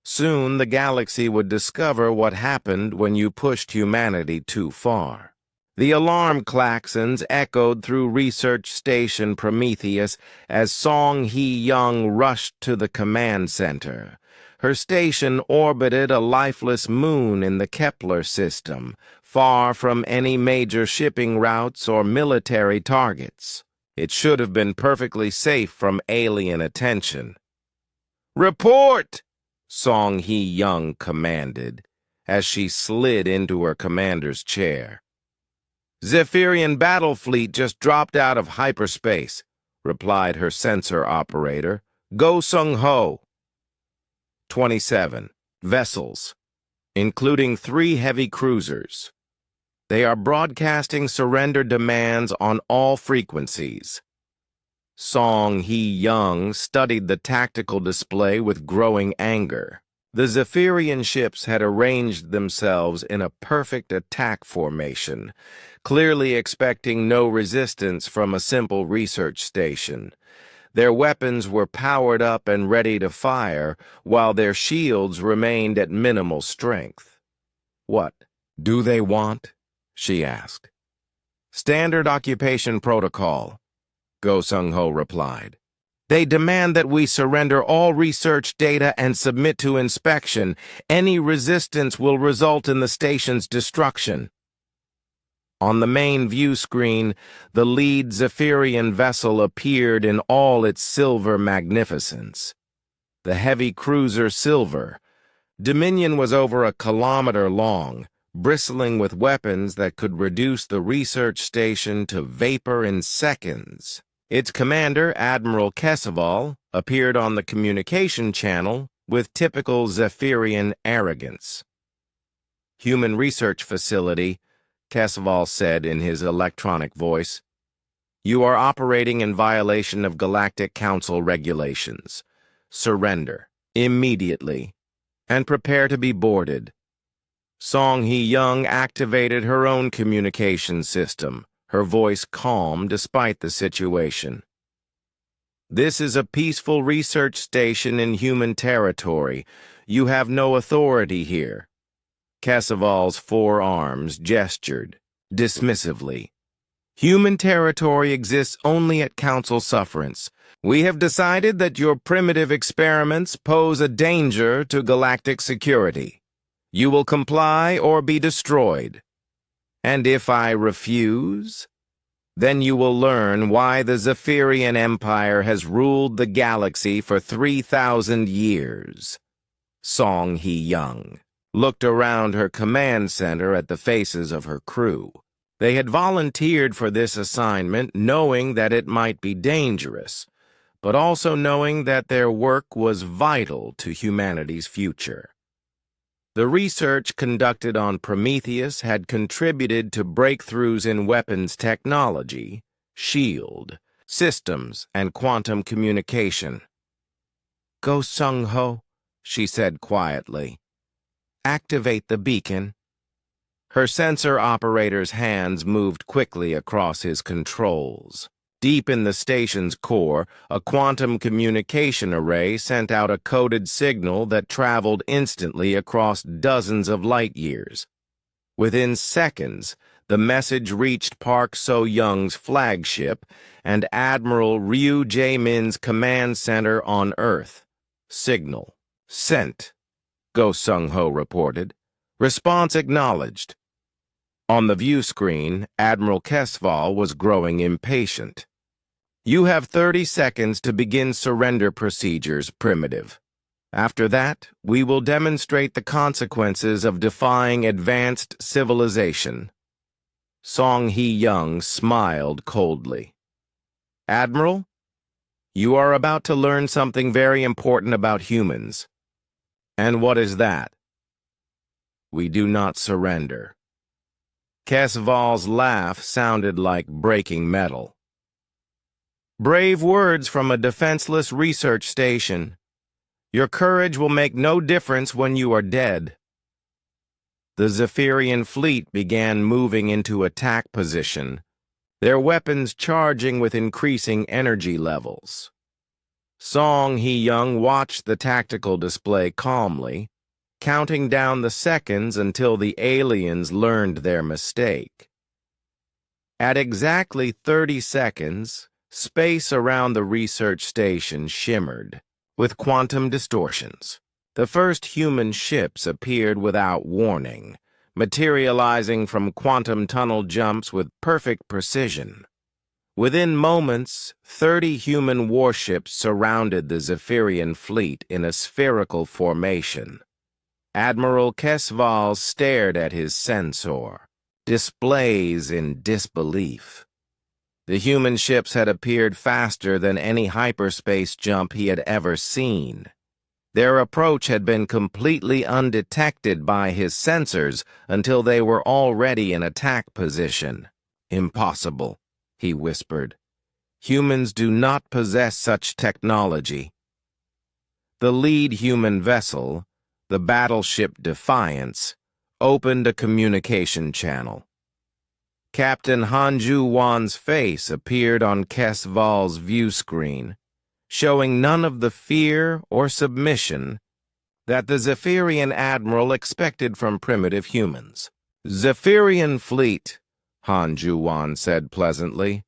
Soon the galaxy would discover what happened when you pushed humanity too far. The alarm klaxons echoed through Research Station Prometheus as Song Hee-young rushed to the command center. Her station orbited a lifeless moon in the Kepler system, far from any major shipping routes or military targets. It should have been perfectly safe from alien attention. "Report!" Song Hee-young commanded, as she slid into her commander's chair. "Zephyrian battle fleet just dropped out of hyperspace," replied her sensor operator. "Go Sung-ho." 27 vessels, including 3 heavy cruisers. They are broadcasting surrender demands on all frequencies. Song Hee-young studied the tactical display with growing anger. The Zephyrian ships had arranged themselves in a perfect attack formation, clearly expecting no resistance from a simple research station. Their weapons were powered up and ready to fire, while their shields remained at minimal strength. "What do they want?" she asked. "Standard occupation protocol," Go Sung-ho replied. "They demand that we surrender all research data and submit to inspection. Any resistance will result in the station's destruction." On the main view screen, the lead Zephyrian vessel appeared in all its silver magnificence. The heavy cruiser Silver. Dominion was over 1 kilometer long, bristling with weapons that could reduce the research station to vapor in seconds. Its commander, Admiral Kesseval, appeared on the communication channel with typical Zephyrian arrogance. "Human research facility," Kesseval said in his electronic voice. "You are operating in violation of Galactic Council regulations. Surrender, immediately, and prepare to be boarded." Song Hee-young activated her own communication system, her voice calm despite the situation. "This is a peaceful research station in human territory. You have no authority here." Kesseval's 4 arms gestured dismissively. "Human territory exists only at Council sufferance. We have decided that your primitive experiments pose a danger to galactic security. You will comply or be destroyed. And if I refuse, then you will learn why the Zephyrian Empire has ruled the galaxy for 3,000 years." Song Hee-young looked around her command center at the faces of her crew. They had volunteered for this assignment knowing that it might be dangerous, but also knowing that their work was vital to humanity's future. The research conducted on Prometheus had contributed to breakthroughs in weapons technology, shield, systems, and quantum communication. "Go Sung-ho," she said quietly. "Activate the beacon." Her sensor operator's hands moved quickly across his controls. Deep in the station's core, a quantum communication array sent out a coded signal that traveled instantly across dozens of light years. Within seconds, the message reached Park So-young's flagship and Admiral Ryu Jae-min's command center on Earth. "Signal sent," Go Sung-ho reported. Response acknowledged. On the view screen, Admiral Kesval was growing impatient. You have 30 seconds to begin surrender procedures, Primitive. After that, we will demonstrate the consequences of defying advanced civilization. Song Hee-young smiled coldly. Admiral, you are about to learn something very important about humans. And what is that? We do not surrender. Kesval's laugh sounded like breaking metal. Brave words from a defenseless research station. Your courage will make no difference when you are dead. The Zephyrian fleet began moving into attack position, their weapons charging with increasing energy levels. Song Hee-young watched the tactical display calmly, counting down the seconds until the aliens learned their mistake. At exactly 30 seconds, space around the research station shimmered with quantum distortions. The first human ships appeared without warning, materializing from quantum tunnel jumps with perfect precision. Within moments, 30 human warships surrounded the Zephyrian fleet in a spherical formation. Admiral Kesval stared at his sensor, displays in disbelief. The human ships had appeared faster than any hyperspace jump he had ever seen. Their approach had been completely undetected by his sensors until they were already in attack position. Impossible, he whispered. Humans do not possess such technology. The lead human vessel, the battleship Defiance, opened a communication channel. Captain Hanju Wan's face appeared on Kesval's view screen, showing none of the fear or submission that the Zephyrian admiral expected from primitive humans. Zephyrian fleet, Hanju Wan said pleasantly.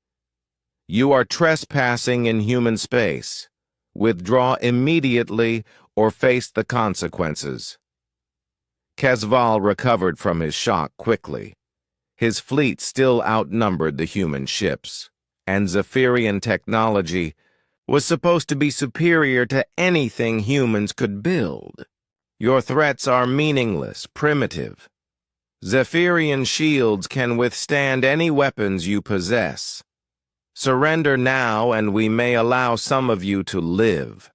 You are trespassing in human space. Withdraw immediately or face the consequences. Kesval recovered from his shock quickly. His fleet still outnumbered the human ships, and Zephyrian technology was supposed to be superior to anything humans could build. Your threats are meaningless, primitive. Zephyrian shields can withstand any weapons you possess. Surrender now, and we may allow some of you to live.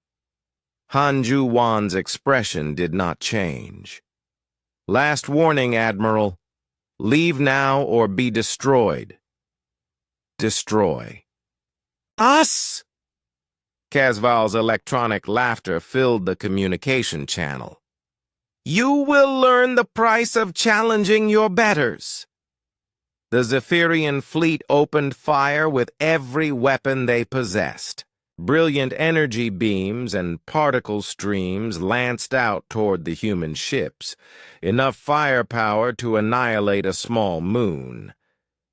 Hanju Wan's expression did not change. Last warning, Admiral. Leave now or be destroyed. Destroy. Us! Kesval's electronic laughter filled the communication channel. You will learn the price of challenging your betters. The Zephyrian fleet opened fire with every weapon they possessed. Brilliant energy beams and particle streams lanced out toward the human ships, enough firepower to annihilate a small moon.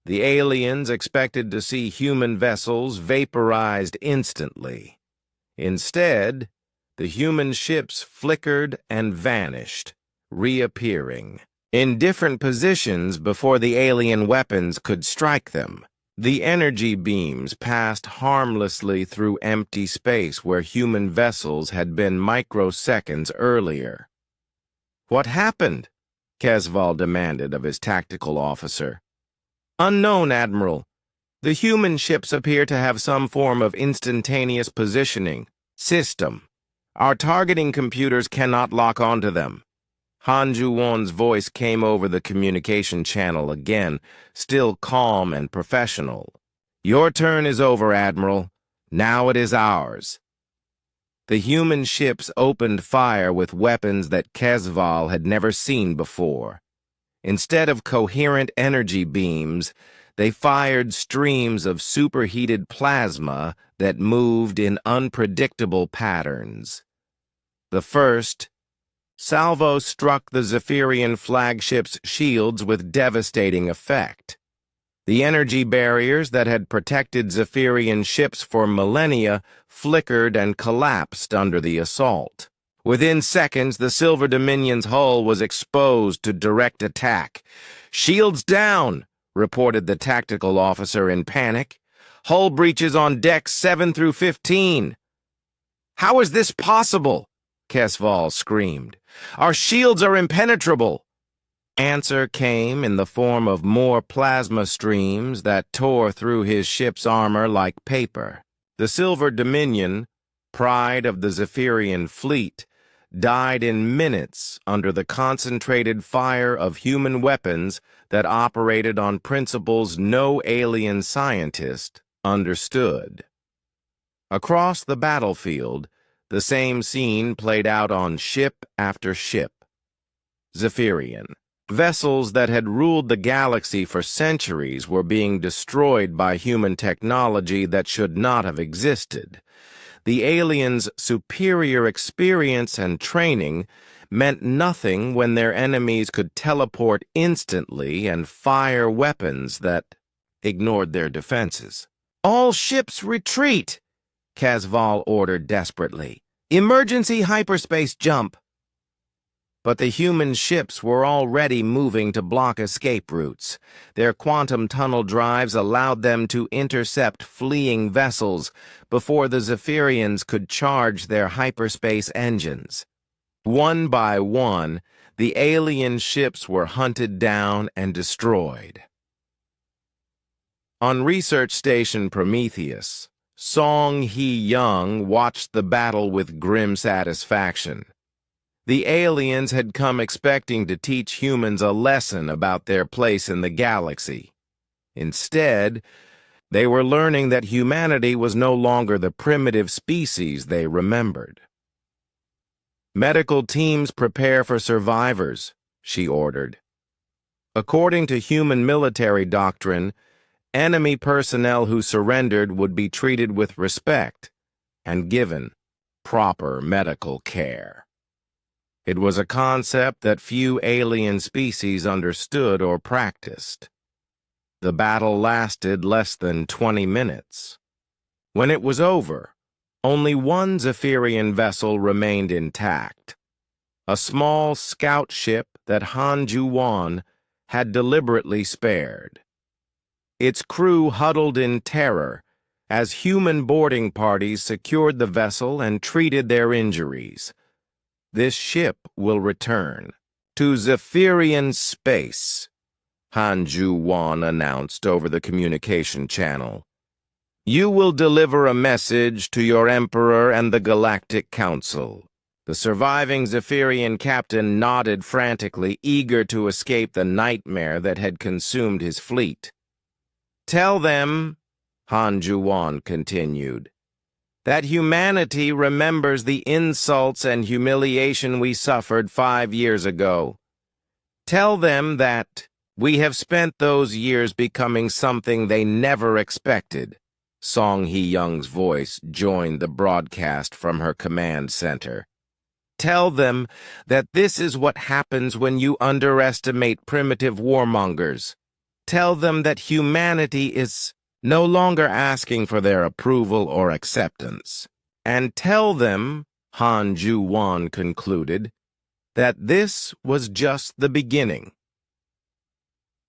The aliens expected to see human vessels vaporized instantly. Instead, the human ships flickered and vanished, reappearing in different positions before the alien weapons could strike them. The energy beams passed harmlessly through empty space where human vessels had been microseconds earlier. What happened? Kesval demanded of his tactical officer. Unknown, Admiral. The human ships appear to have some form of instantaneous positioning system. Our targeting computers cannot lock onto them. Hanju Wan's voice came over the communication channel again, still calm and professional. Your turn is over, Admiral. Now it is ours. The human ships opened fire with weapons that Kesval had never seen before. Instead of coherent energy beams, they fired streams of superheated plasma that moved in unpredictable patterns. The first salvo struck the Zephyrian flagship's shields with devastating effect. The energy barriers that had protected Zephyrian ships for millennia flickered and collapsed under the assault. Within seconds, the Silver Dominion's hull was exposed to direct attack. "Shields down," reported the tactical officer in panic. "Hull breaches on decks 7 through 15. "How is this possible?" Kesval screamed. "Our shields are impenetrable." Answer came in the form of more plasma streams that tore through his ship's armor like paper. The Silver Dominion, pride of the Zephyrian fleet, died in minutes under the concentrated fire of human weapons that operated on principles no alien scientist understood. Across the battlefield, the same scene played out on ship after ship. Zephyrian. Vessels that had ruled the galaxy for centuries were being destroyed by human technology that should not have existed. The aliens' superior experience and training meant nothing when their enemies could teleport instantly and fire weapons that ignored their defenses. "All ships retreat!" Kesval ordered desperately. "Emergency hyperspace jump!" But the human ships were already moving to block escape routes. Their quantum tunnel drives allowed them to intercept fleeing vessels before the Zephyrians could charge their hyperspace engines. One by one, the alien ships were hunted down and destroyed. On Research Station Prometheus, Song Hee-young watched the battle with grim satisfaction. The aliens had come expecting to teach humans a lesson about their place in the galaxy. Instead, they were learning that humanity was no longer the primitive species they remembered. "Medical teams prepare for survivors," she ordered. According to human military doctrine, enemy personnel who surrendered would be treated with respect and given proper medical care. It was a concept that few alien species understood or practiced. The battle lasted less than 20 minutes. When it was over, only one Zephyrian vessel remained intact, a small scout ship that Han Ju-won had deliberately spared. Its crew huddled in terror as human boarding parties secured the vessel and treated their injuries. "This ship will return to Zephyrian space," Han Ju-won announced over the communication channel. "You will deliver a message to your Emperor and the Galactic Council." The surviving Zephyrian captain nodded frantically, eager to escape the nightmare that had consumed his fleet. "Tell them," Han Ju-won continued, "that humanity remembers the insults and humiliation we suffered 5 years ago. Tell them that we have spent those years becoming something they never expected." Song Hee-young's voice joined the broadcast from her command center. "Tell them that this is what happens when you underestimate primitive warmongers. Tell them that humanity is no longer asking for their approval or acceptance. And tell them," Han Ju-won concluded, "that this was just the beginning."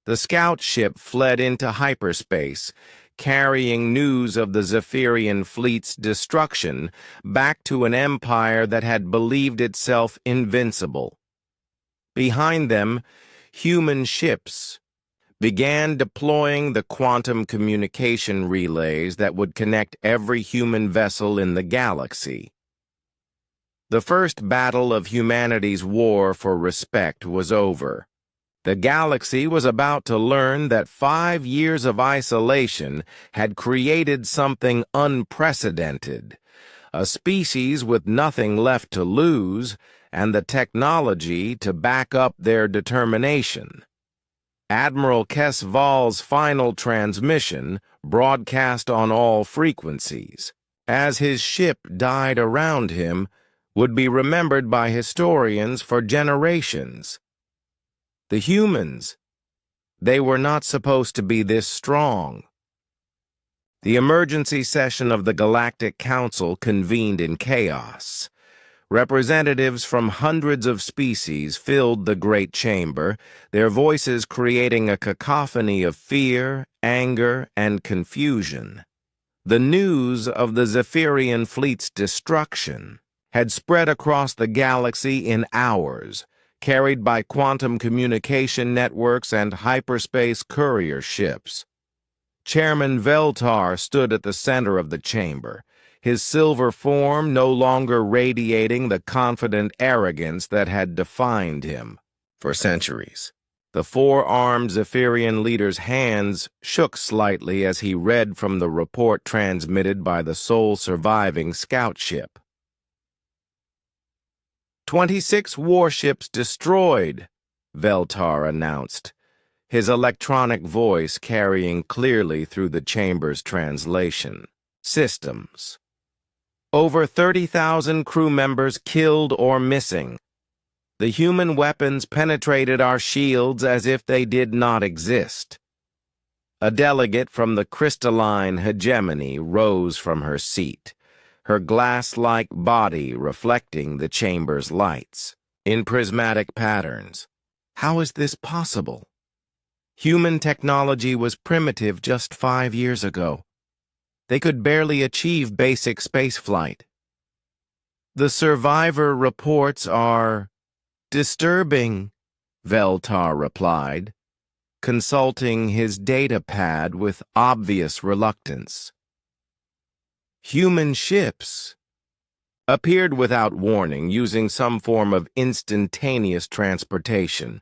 The scout ship fled into hyperspace, carrying news of the Zephyrian fleet's destruction back to an empire that had believed itself invincible. Behind them, human ships began deploying the quantum communication relays that would connect every human vessel in the galaxy. The first battle of humanity's war for respect was over. The galaxy was about to learn that 5 years of isolation had created something unprecedented, a species with nothing left to lose and the technology to back up their determination. Admiral Kesval's final transmission broadcast on all frequencies, as his ship died around him, would be remembered by historians for generations. The humans, they were not supposed to be this strong. The emergency session of the Galactic Council convened in chaos. Representatives from hundreds of species filled the great chamber, their voices creating a cacophony of fear, anger, and confusion. The news of the Zephyrian fleet's destruction had spread across the galaxy in hours, carried by quantum communication networks and hyperspace courier ships. Chairman Veltar stood at the center of the chamber, his silver form no longer radiating the confident arrogance that had defined him for centuries. The four-armed Zephyrian leader's hands shook slightly as he read from the report transmitted by the sole surviving scout ship. 26 warships destroyed, Veltar announced, his electronic voice carrying clearly through the chamber's translation. Systems. Over 30,000 crew members killed or missing. The human weapons penetrated our shields as if they did not exist. A delegate from the crystalline hegemony rose from her seat, her glass-like body reflecting the chamber's lights in prismatic patterns. How is this possible? Human technology was primitive just 5 years ago. They could barely achieve basic spaceflight. The survivor reports are disturbing, Veltar replied, consulting his data pad with obvious reluctance. Human ships appeared without warning, using some form of instantaneous transportation.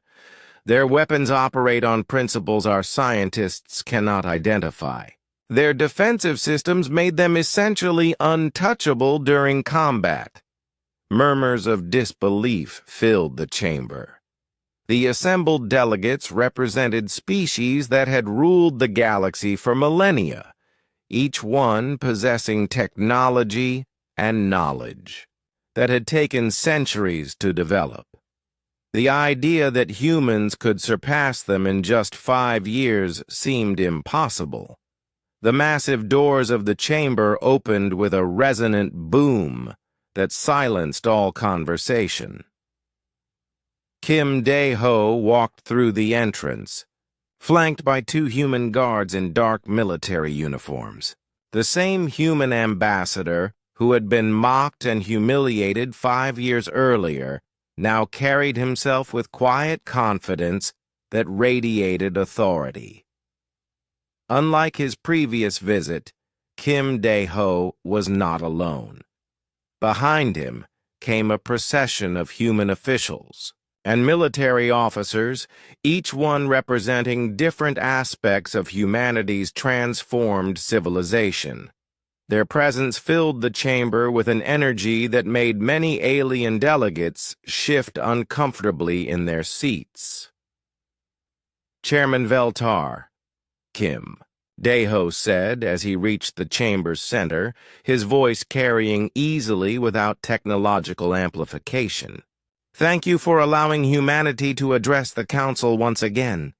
Their weapons operate on principles our scientists cannot identify. Their defensive systems made them essentially untouchable during combat. Murmurs of disbelief filled the chamber. The assembled delegates represented species that had ruled the galaxy for millennia, each one possessing technology and knowledge that had taken centuries to develop. The idea that humans could surpass them in just 5 years seemed impossible. The massive doors of the chamber opened with a resonant boom that silenced all conversation. Kim Dae-ho walked through the entrance, flanked by 2 human guards in dark military uniforms. The same human ambassador who had been mocked and humiliated 5 years earlier now carried himself with quiet confidence that radiated authority. Unlike his previous visit, Kim Dae-ho was not alone. Behind him came a procession of human officials and military officers, each one representing different aspects of humanity's transformed civilization. Their presence filled the chamber with an energy that made many alien delegates shift uncomfortably in their seats. Chairman Veltar, Kim Dae-ho said as he reached the chamber's center, his voice carrying easily without technological amplification. Thank you for allowing humanity to address the Council once again.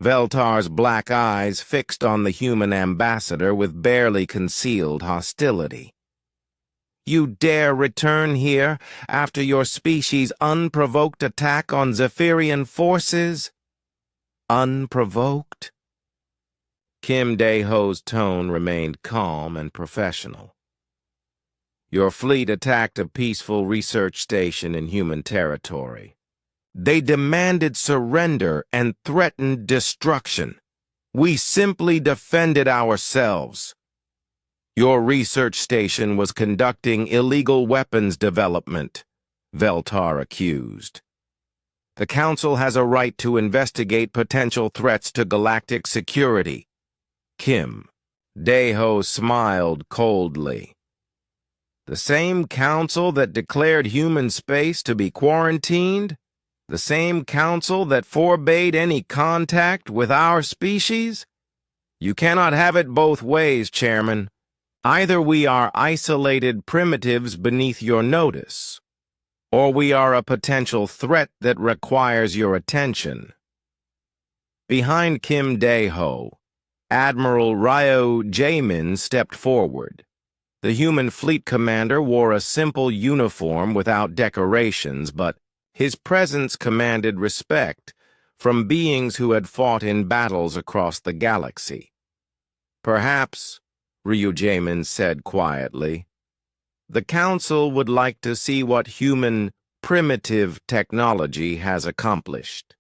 Veltar's black eyes fixed on the human ambassador with barely concealed hostility. You dare return here after your species' unprovoked attack on Zephyrian forces? Unprovoked? Kim Dae-ho's tone remained calm and professional. Your fleet attacked a peaceful research station in human territory. They demanded surrender and threatened destruction. We simply defended ourselves. Your research station was conducting illegal weapons development, Veltar accused. The Council has a right to investigate potential threats to galactic security. Kim Dae-ho smiled coldly. The same council that declared human space to be quarantined? The same council that forbade any contact with our species? You cannot have it both ways, Chairman. Either we are isolated primitives beneath your notice, or we are a potential threat that requires your attention. Behind Kim Dae-ho, Admiral Ryo Jaemin stepped forward. The human fleet commander wore a simple uniform without decorations, but his presence commanded respect from beings who had fought in battles across the galaxy. "Perhaps," Ryujamin said quietly, "the Council would like to see what human primitive technology has accomplished."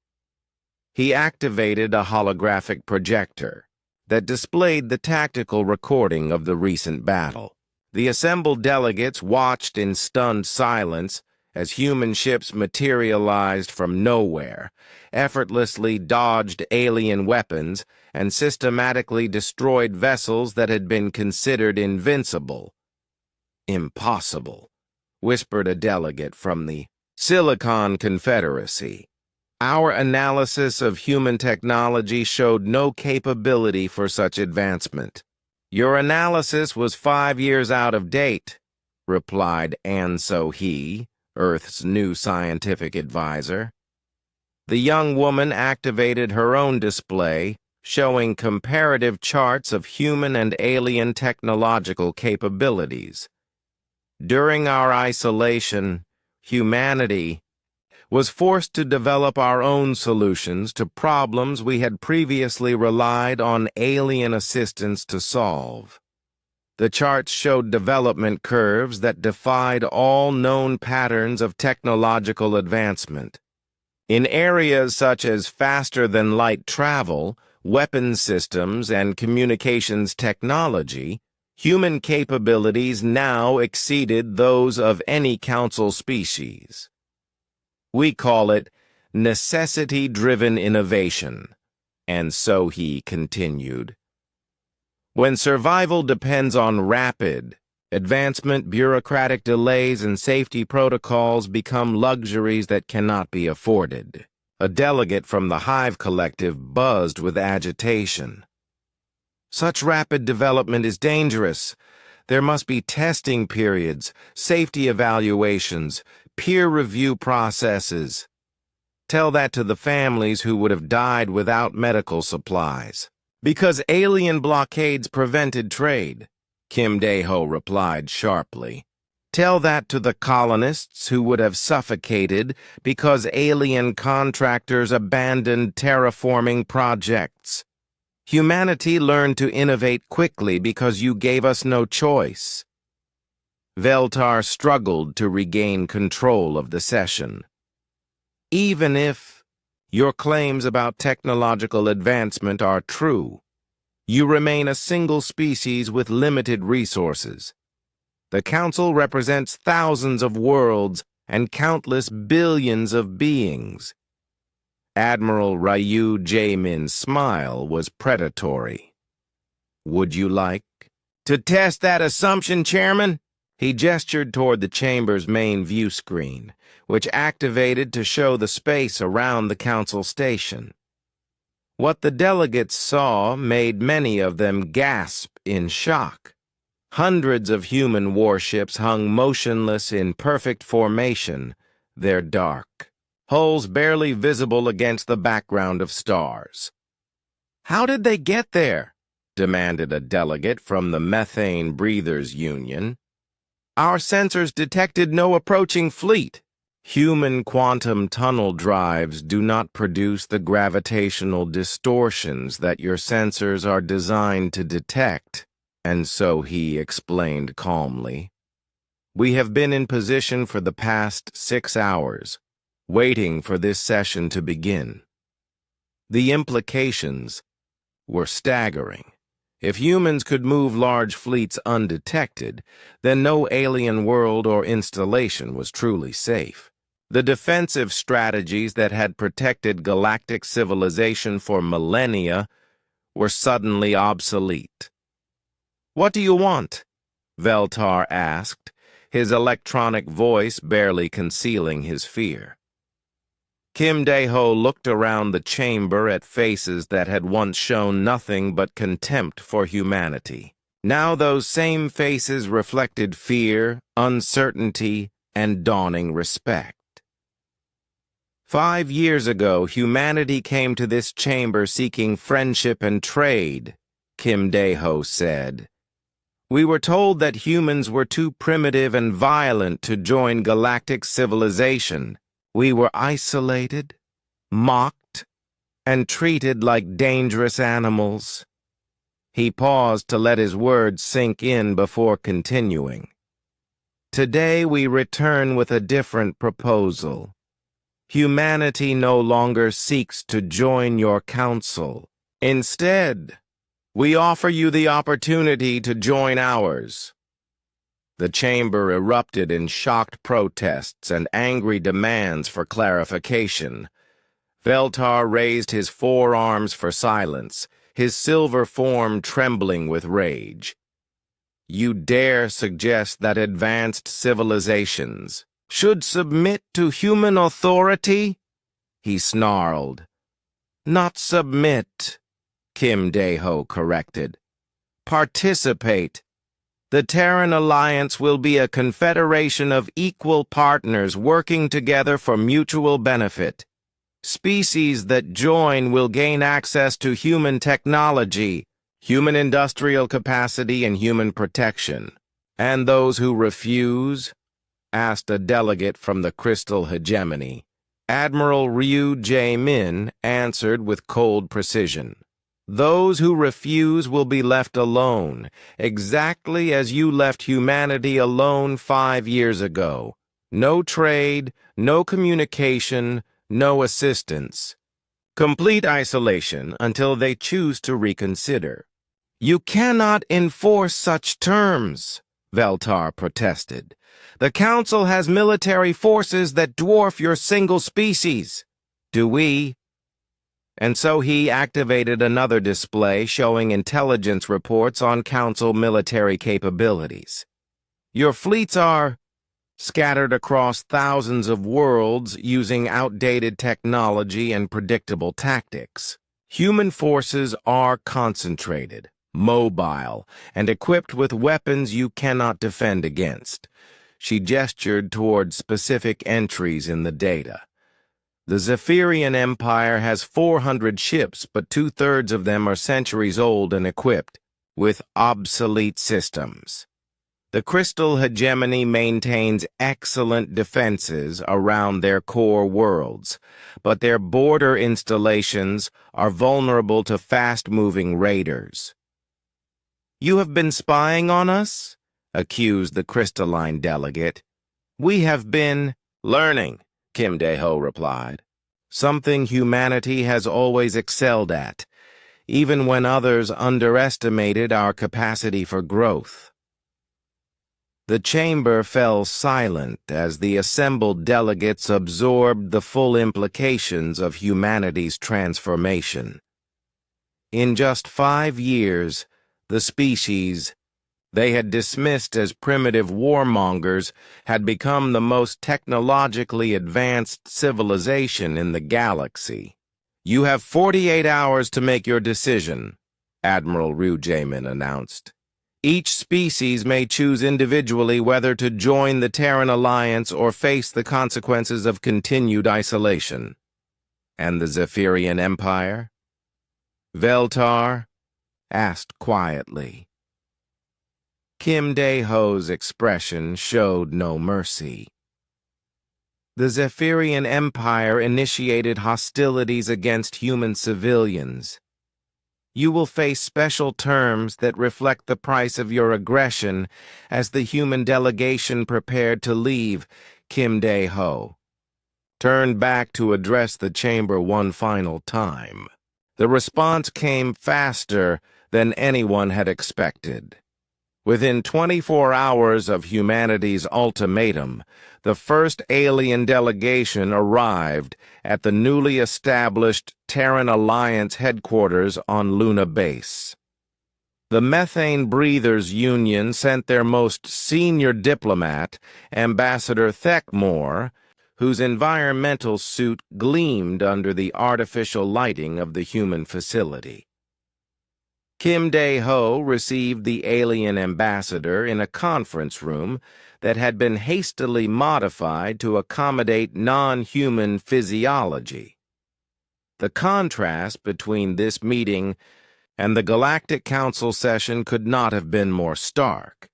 He activated a holographic projector that displayed the tactical recording of the recent battle. The assembled delegates watched in stunned silence as human ships materialized from nowhere, effortlessly dodged alien weapons, and systematically destroyed vessels that had been considered invincible. "Impossible," whispered a delegate from the Silicon Confederacy. "Our analysis of human technology showed no capability for such advancement." "Your analysis was 5 years out of date," replied Anso-He, Earth's new scientific advisor. The young woman activated her own display, showing comparative charts of human and alien technological capabilities. "During our isolation, humanity was forced to develop our own solutions to problems we had previously relied on alien assistance to solve." The charts showed development curves that defied all known patterns of technological advancement. In areas such as faster-than-light travel, weapons systems, and communications technology, human capabilities now exceeded those of any council species. "We call it necessity-driven innovation," and so he continued. "When survival depends on rapid advancement, bureaucratic delays and safety protocols become luxuries that cannot be afforded." A delegate from the Hive Collective buzzed with agitation. "Such rapid development is dangerous. There must be testing periods, safety evaluations, peer review processes. Tell that to the families who would have died without medical supplies." "Because alien blockades prevented trade," Kim Dae-ho replied sharply. "Tell that to the colonists who would have suffocated because alien contractors abandoned terraforming projects. Humanity learned to innovate quickly because you gave us no choice." Veltar struggled to regain control of the session. "Even if your claims about technological advancement are true, you remain a single species with limited resources. The Council represents thousands of worlds and countless billions of beings." Admiral Ryu Jae-min's smile was predatory. "Would you like to test that assumption, Chairman?" He gestured toward the chamber's main view screen, which activated to show the space around the council station. What the delegates saw made many of them gasp in shock. Hundreds of human warships hung motionless in perfect formation, their dark hulls barely visible against the background of stars. "How did they get there?" demanded a delegate from the Methane Breathers Union. "Our sensors detected no approaching fleet." "Human quantum tunnel drives do not produce the gravitational distortions that your sensors are designed to detect," and so he explained calmly. "We have been in position for the past 6 hours, waiting for this session to begin." The implications were staggering. If humans could move large fleets undetected, then no alien world or installation was truly safe. The defensive strategies that had protected galactic civilization for millennia were suddenly obsolete. "What do you want?" Veltar asked, his electronic voice barely concealing his fear. Kim Dae-ho looked around the chamber at faces that had once shown nothing but contempt for humanity. Now those same faces reflected fear, uncertainty, and dawning respect. 5 years ago, humanity came to this chamber seeking friendship and trade, Kim Dae-ho said. We were told that humans were too primitive and violent to join galactic civilization. We were isolated, mocked, and treated like dangerous animals. He paused to let his words sink in before continuing. Today we return with a different proposal. Humanity no longer seeks to join your council. Instead, we offer you the opportunity to join ours. The chamber erupted in shocked protests and angry demands for clarification. Veltar raised his forearms for silence, his silver form trembling with rage. You dare suggest that advanced civilizations should submit to human authority? He snarled. Not submit, Kim Dae-ho corrected. Participate. The Terran Alliance will be a confederation of equal partners working together for mutual benefit. Species that join will gain access to human technology, human industrial capacity, and human protection. And those who refuse? Asked a delegate from the Crystal Hegemony. Admiral Ryu Jae-min answered with cold precision. Those who refuse will be left alone, exactly as you left humanity alone 5 years ago. No trade, no communication, no assistance. Complete isolation until they choose to reconsider. You cannot enforce such terms, Veltar protested. The Council has military forces that dwarf your single species. Do we? And so he activated another display showing intelligence reports on Council military capabilities. Your fleets are scattered across thousands of worlds using outdated technology and predictable tactics. Human forces are concentrated, mobile, and equipped with weapons you cannot defend against. She gestured toward specific entries in the data. The Zephyrian Empire has 400 ships, but 2/3 of them are centuries old and equipped with obsolete systems. The Crystal Hegemony maintains excellent defenses around their core worlds, but their border installations are vulnerable to fast-moving raiders. You have been spying on us? Accused the crystalline delegate. We have been learning, Kim Dae-ho replied. Something humanity has always excelled at, even when others underestimated our capacity for growth. The chamber fell silent as the assembled delegates absorbed the full implications of humanity's transformation. In just 5 years, the species they had dismissed as primitive warmongers had become the most technologically advanced civilization in the galaxy. You have 48 hours to make your decision, Admiral Ryu Jae-min announced. Each species may choose individually whether to join the Terran Alliance or face the consequences of continued isolation. And the Zephyrian Empire? Veltar asked quietly. Kim Dae-ho's expression showed no mercy. The Zephyrian Empire initiated hostilities against human civilians. You will face special terms that reflect the price of your aggression as the human delegation prepared to leave. Kim Dae-ho turned back to address the chamber one final time. The response came faster than anyone had expected. Within 24 hours of humanity's ultimatum, the first alien delegation arrived at the newly established Terran Alliance headquarters on Luna Base. The Methane Breathers Union sent their most senior diplomat, Ambassador Thekmore, whose environmental suit gleamed under the artificial lighting of the human facility. Kim Dae-ho received the alien ambassador in a conference room that had been hastily modified to accommodate non-human physiology. The contrast between this meeting And the Galactic Council session could not have been more stark.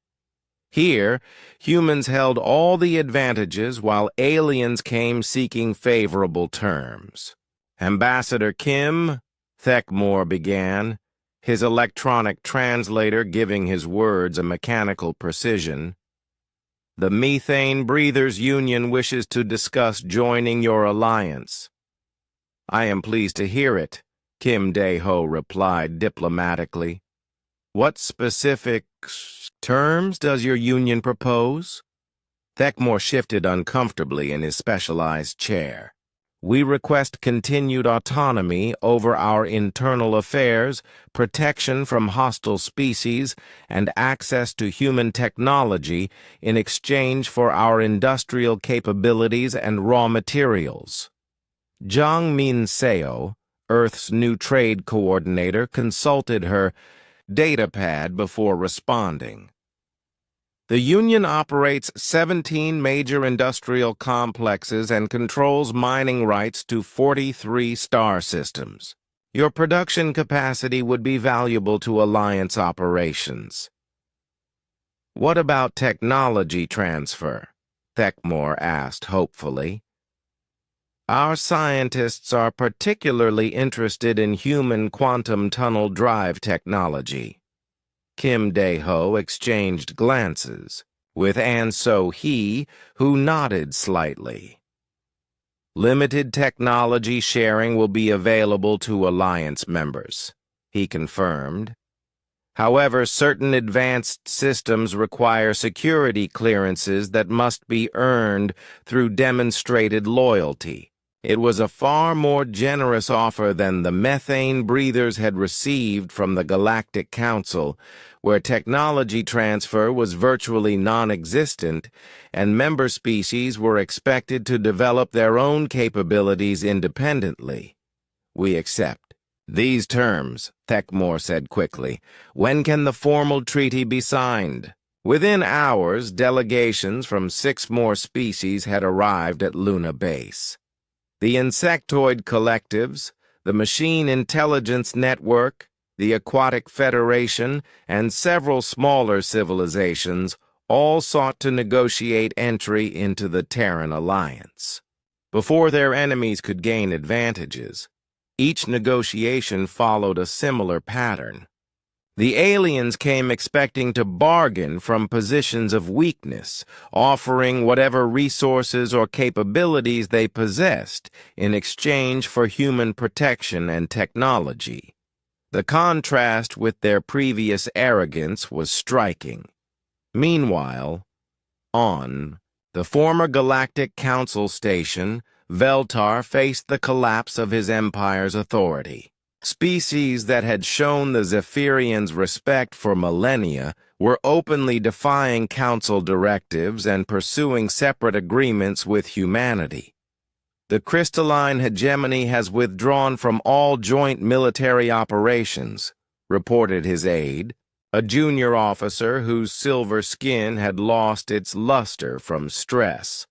Here, humans held all the advantages while aliens came seeking favorable terms. Ambassador Kim, Thekmore began, his electronic translator giving his words a mechanical precision. The Methane Breathers Union wishes to discuss joining your alliance. I am pleased to hear it, Kim Dae-ho replied diplomatically. What specific terms does your union propose? Thekmore shifted uncomfortably in his specialized chair. We request continued autonomy over our internal affairs, protection from hostile species, and access to human technology in exchange for our industrial capabilities and raw materials. Jang Min-seo, Earth's new trade coordinator, consulted her datapad before responding. The Union operates 17 major industrial complexes and controls mining rights to 43 star systems. Your production capacity would be valuable to Alliance operations. What about technology transfer? Thekmore asked hopefully. Our scientists are particularly interested in human quantum tunnel drive technology. Kim Dae-ho exchanged glances with An So-hee, who nodded slightly. Limited technology sharing will be available to Alliance members, he confirmed. However, certain advanced systems require security clearances that must be earned through demonstrated loyalty. It was a far more generous offer than the methane breathers had received from the Galactic Council, where technology transfer was virtually non-existent, and member species were expected to develop their own capabilities independently. We accept. These terms, Thekmore said quickly. When can the formal treaty be signed? Within hours, delegations from 6 more species had arrived at Luna Base. The insectoid collectives, the Machine Intelligence Network, the Aquatic Federation, and several smaller civilizations all sought to negotiate entry into the Terran Alliance. Before their enemies could gain advantages, each negotiation followed a similar pattern. The aliens came expecting to bargain from positions of weakness, offering whatever resources or capabilities they possessed in exchange for human protection and technology. The contrast with their previous arrogance was striking. Meanwhile, on the former Galactic Council station, Veltar faced the collapse of his empire's authority. Species that had shown the Zephyrians respect for millennia were openly defying council directives and pursuing separate agreements with humanity. The crystalline hegemony has withdrawn from all joint military operations, reported his aide, a junior officer whose silver skin had lost its luster from stress.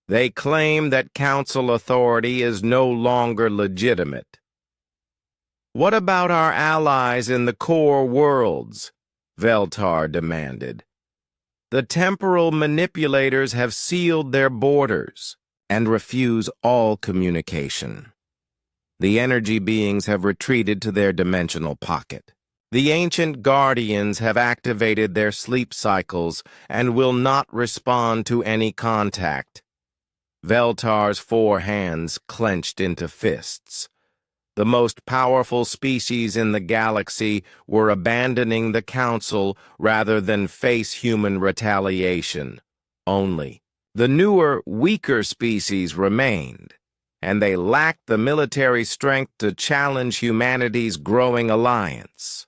They claim that council authority is no longer legitimate. What about our allies in the core worlds? Veltar demanded. The temporal manipulators have sealed their borders and refuse all communication. The energy beings have retreated to their dimensional pocket. The ancient guardians have activated their sleep cycles and will not respond to any contact. Veltar's 4 hands clenched into fists. The most powerful species in the galaxy were abandoning the Council rather than face human retaliation. Only the newer, weaker species remained, and they lacked the military strength to challenge humanity's growing alliance.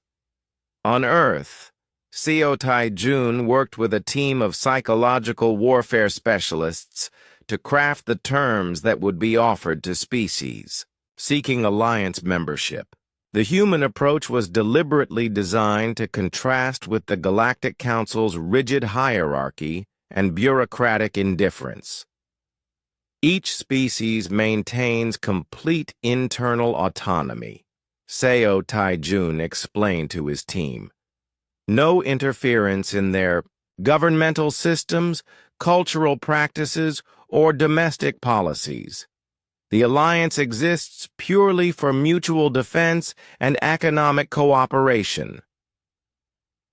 On Earth, Seo Tai-jun worked with a team of psychological warfare specialists to craft the terms that would be offered to species seeking alliance membership. The human approach was deliberately designed to contrast with the Galactic Council's rigid hierarchy and bureaucratic indifference. Each species maintains complete internal autonomy, Seo Taijun explained to his team. No interference in their governmental systems, cultural practices, or domestic policies. The alliance exists purely for mutual defense and economic cooperation.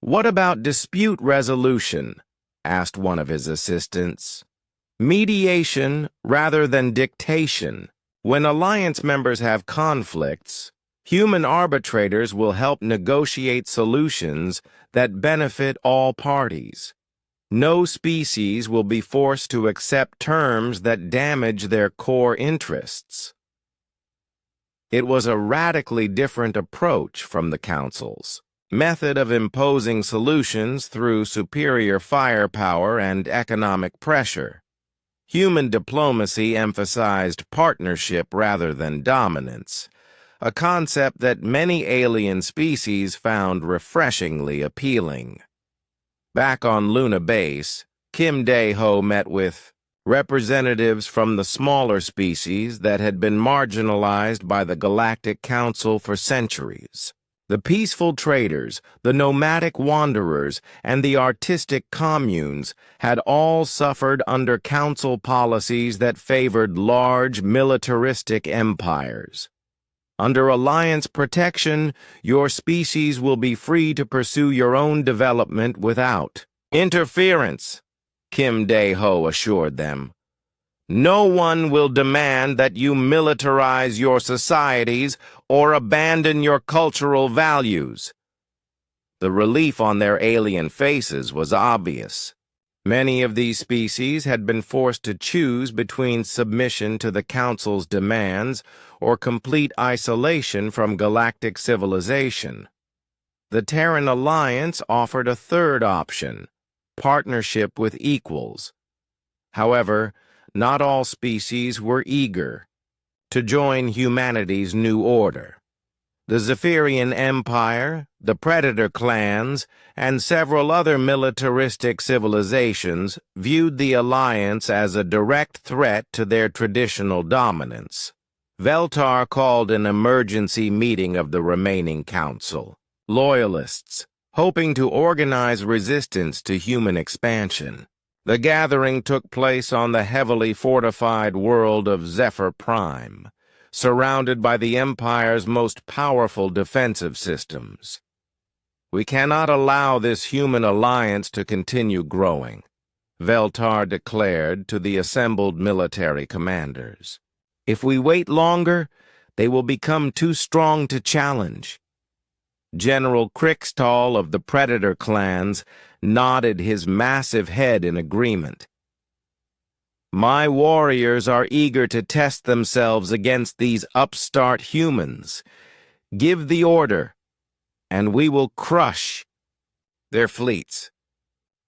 What about dispute resolution? Asked one of his assistants. Mediation rather than dictation. When alliance members have conflicts, human arbitrators will help negotiate solutions that benefit all parties. No species will be forced to accept terms that damage their core interests. It was a radically different approach from the Council's method of imposing solutions through superior firepower and economic pressure. Human diplomacy emphasized partnership rather than dominance, a concept that many alien species found refreshingly appealing. Back on Luna Base, Kim Dae-ho met with representatives from the smaller species that had been marginalized by the Galactic Council for centuries. The peaceful traders, the nomadic wanderers, and the artistic communes had all suffered under council policies that favored large militaristic empires. Under alliance protection, your species will be free to pursue your own development without interference, Kim Dae-ho assured them. No one will demand that you militarize your societies or abandon your cultural values. The relief on their alien faces was obvious. Many of these species had been forced to choose between submission to the Council's demands or complete isolation from galactic civilization. The Terran Alliance offered a third option, partnership with equals. However, not all species were eager to join humanity's new order. The Zephyrian Empire, the Predator clans, and several other militaristic civilizations viewed the alliance as a direct threat to their traditional dominance. Veltar called an emergency meeting of the remaining council, loyalists, hoping to organize resistance to human expansion. The gathering took place on the heavily fortified world of Zephyr Prime, surrounded by the Empire's most powerful defensive systems. We cannot allow this human alliance to continue growing, Veltar declared to the assembled military commanders. If we wait longer, they will become too strong to challenge. General Krixtall of the Predator clans nodded his massive head in agreement. My warriors are eager to test themselves against these upstart humans. Give the order, and we will crush their fleets.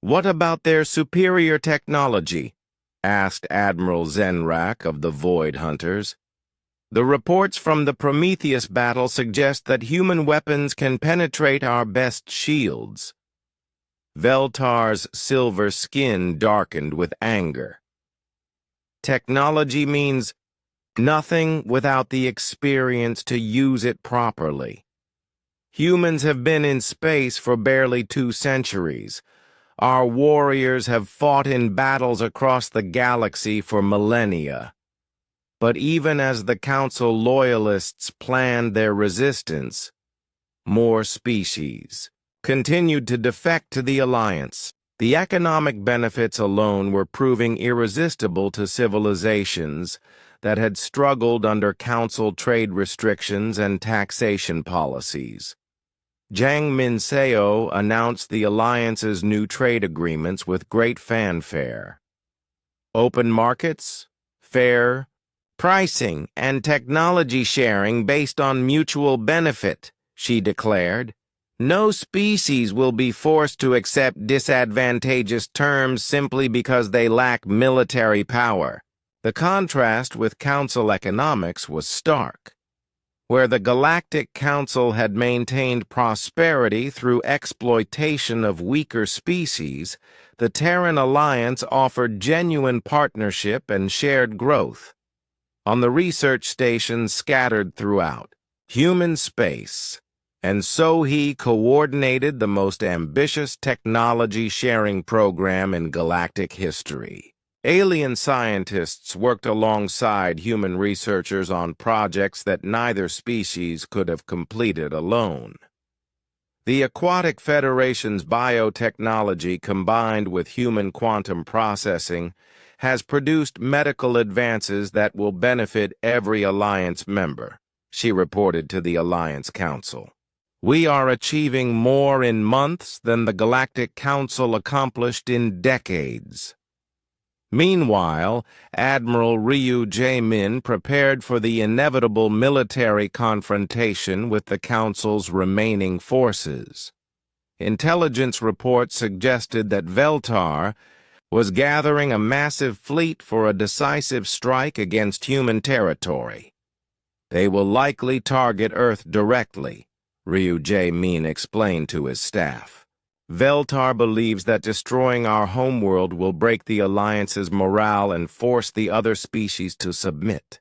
What about their superior technology? Asked Admiral Zenrak of the Void Hunters. The reports from the Prometheus battle suggest that human weapons can penetrate our best shields. Veltar's silver skin darkened with anger. Technology means nothing without the experience to use it properly. Humans have been in space for barely 2 centuries. Our warriors have fought in battles across the galaxy for millennia. But even as the Council loyalists planned their resistance, more species continued to defect to the Alliance. The economic benefits alone were proving irresistible to civilizations that had struggled under Council trade restrictions and taxation policies. Jiang Minseo announced the Alliance's new trade agreements with great fanfare. Open markets, fair pricing, and technology sharing based on mutual benefit, she declared. No species will be forced to accept disadvantageous terms simply because they lack military power. The contrast with Council economics was stark. Where the Galactic Council had maintained prosperity through exploitation of weaker species, the Terran Alliance offered genuine partnership and shared growth. On the research stations scattered throughout, human space, and so he coordinated the most ambitious technology-sharing program in galactic history. Alien scientists worked alongside human researchers on projects that neither species could have completed alone. The Aquatic Federation's biotechnology combined with human quantum processing has produced medical advances that will benefit every Alliance member, she reported to the Alliance Council. We are achieving more in months than the Galactic Council accomplished in decades. Meanwhile, Admiral Ryu Jae-min prepared for the inevitable military confrontation with the Council's remaining forces. Intelligence reports suggested that Veltar was gathering a massive fleet for a decisive strike against human territory. They will likely target Earth directly, Ryu Jae-min explained to his staff. Veltar believes that destroying our homeworld will break the Alliance's morale and force the other species to submit.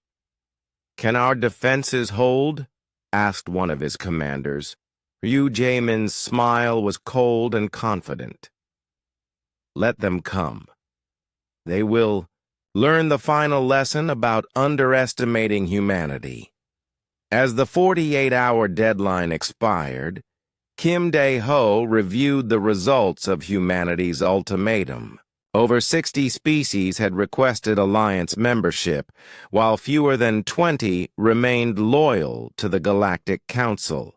Can our defenses hold? Asked one of his commanders. Ryu Jae-min's smile was cold and confident. Let them come. They will learn the final lesson about underestimating humanity. As the 48-hour deadline expired, Kim Dae-ho reviewed the results of humanity's ultimatum. Over 60 species had requested Alliance membership, while fewer than 20 remained loyal to the Galactic Council.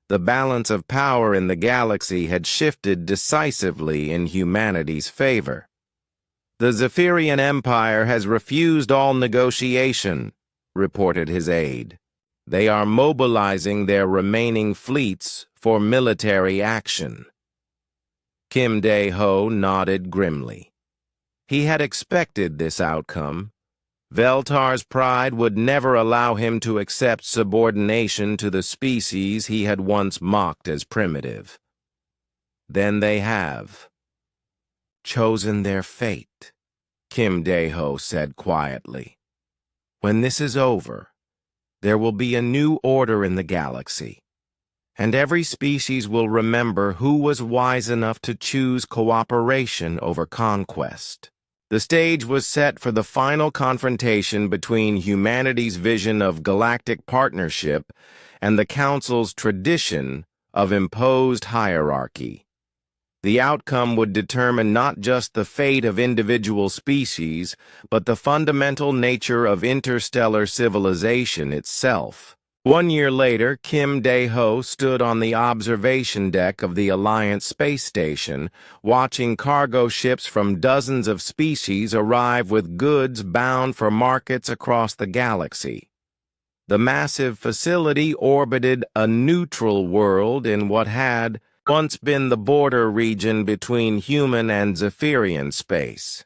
The balance of power in the galaxy had shifted decisively in humanity's favor. The Zephyrian Empire has refused all negotiation, reported his aide. They are mobilizing their remaining fleets for military action. Kim Dae-ho nodded grimly. He had expected this outcome. Veltar's pride would never allow him to accept subordination to the species he had once mocked as primitive. Then they have chosen their fate, Kim Dae-ho said quietly. When this is over, there will be a new order in the galaxy, and every species will remember who was wise enough to choose cooperation over conquest. The stage was set for the final confrontation between humanity's vision of galactic partnership and the Council's tradition of imposed hierarchy. The outcome would determine not just the fate of individual species, but the fundamental nature of interstellar civilization itself. 1 year later, Kim Dae-ho stood on the observation deck of the Alliance space station, watching cargo ships from dozens of species arrive with goods bound for markets across the galaxy. The massive facility orbited a neutral world in what had once been the border region between human and Zephyrian space.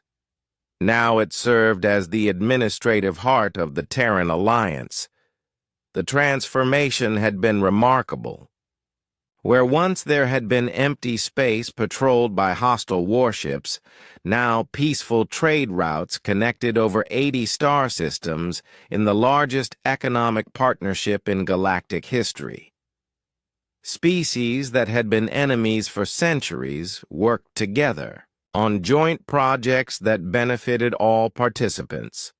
Now it served as the administrative heart of the Terran Alliance. The transformation had been remarkable. Where once there had been empty space patrolled by hostile warships, now peaceful trade routes connected over 80 star systems in the largest economic partnership in galactic history. Species that had been enemies for centuries worked together on joint projects that benefited all participants.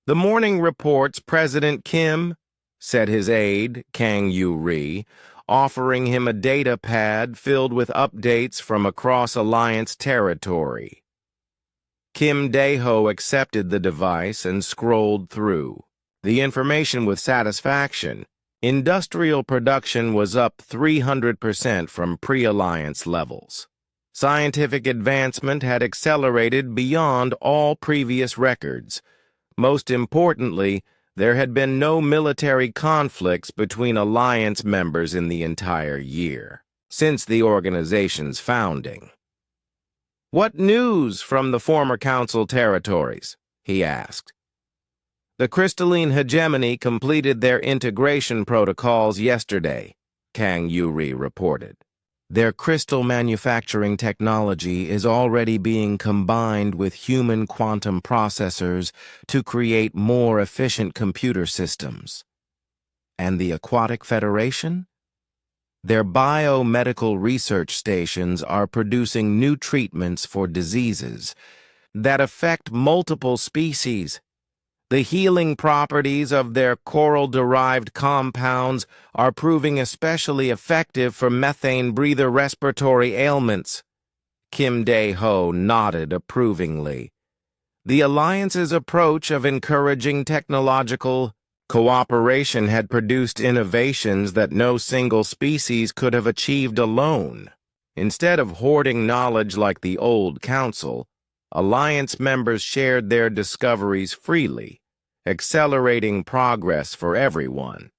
The morning reports President Kim, said his aide, Kang Yu-ri, offering him a data pad filled with updates from across Alliance territory. Kim Dae-ho accepted the device and scrolled through the information with satisfaction. Industrial production was up 300% from pre-Alliance levels. Scientific advancement had accelerated beyond all previous records. Most importantly, there had been no military conflicts between Alliance members in the entire year, since the organization's founding. "What news from the former Council territories?" he asked. "The crystalline hegemony completed their integration protocols yesterday," Kang Yu-ri reported. "Their crystal manufacturing technology is already being combined with human quantum processors to create more efficient computer systems." And the Aquatic Federation? Their biomedical research stations are producing new treatments for diseases that affect multiple species. The healing properties of their coral-derived compounds are proving especially effective for methane-breather respiratory ailments. Kim Dae-ho nodded approvingly. The Alliance's approach of encouraging technological cooperation had produced innovations that no single species could have achieved alone. Instead of hoarding knowledge like the old Council, Alliance members shared their discoveries freely, accelerating progress for everyone.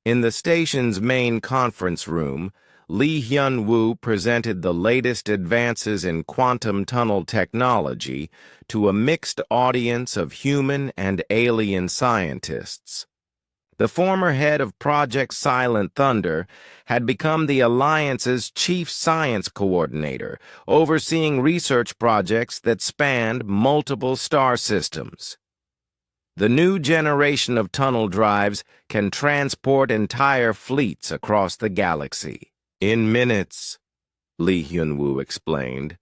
In the station's main conference room, Lee Hyun-woo presented the latest advances in quantum tunnel technology to a mixed audience of human and alien scientists. The former head of Project Silent Thunder had become the Alliance's chief science coordinator, overseeing research projects that spanned multiple star systems. The new generation of tunnel drives can transport entire fleets across the galaxy. In minutes, Lee Hyun-woo explained,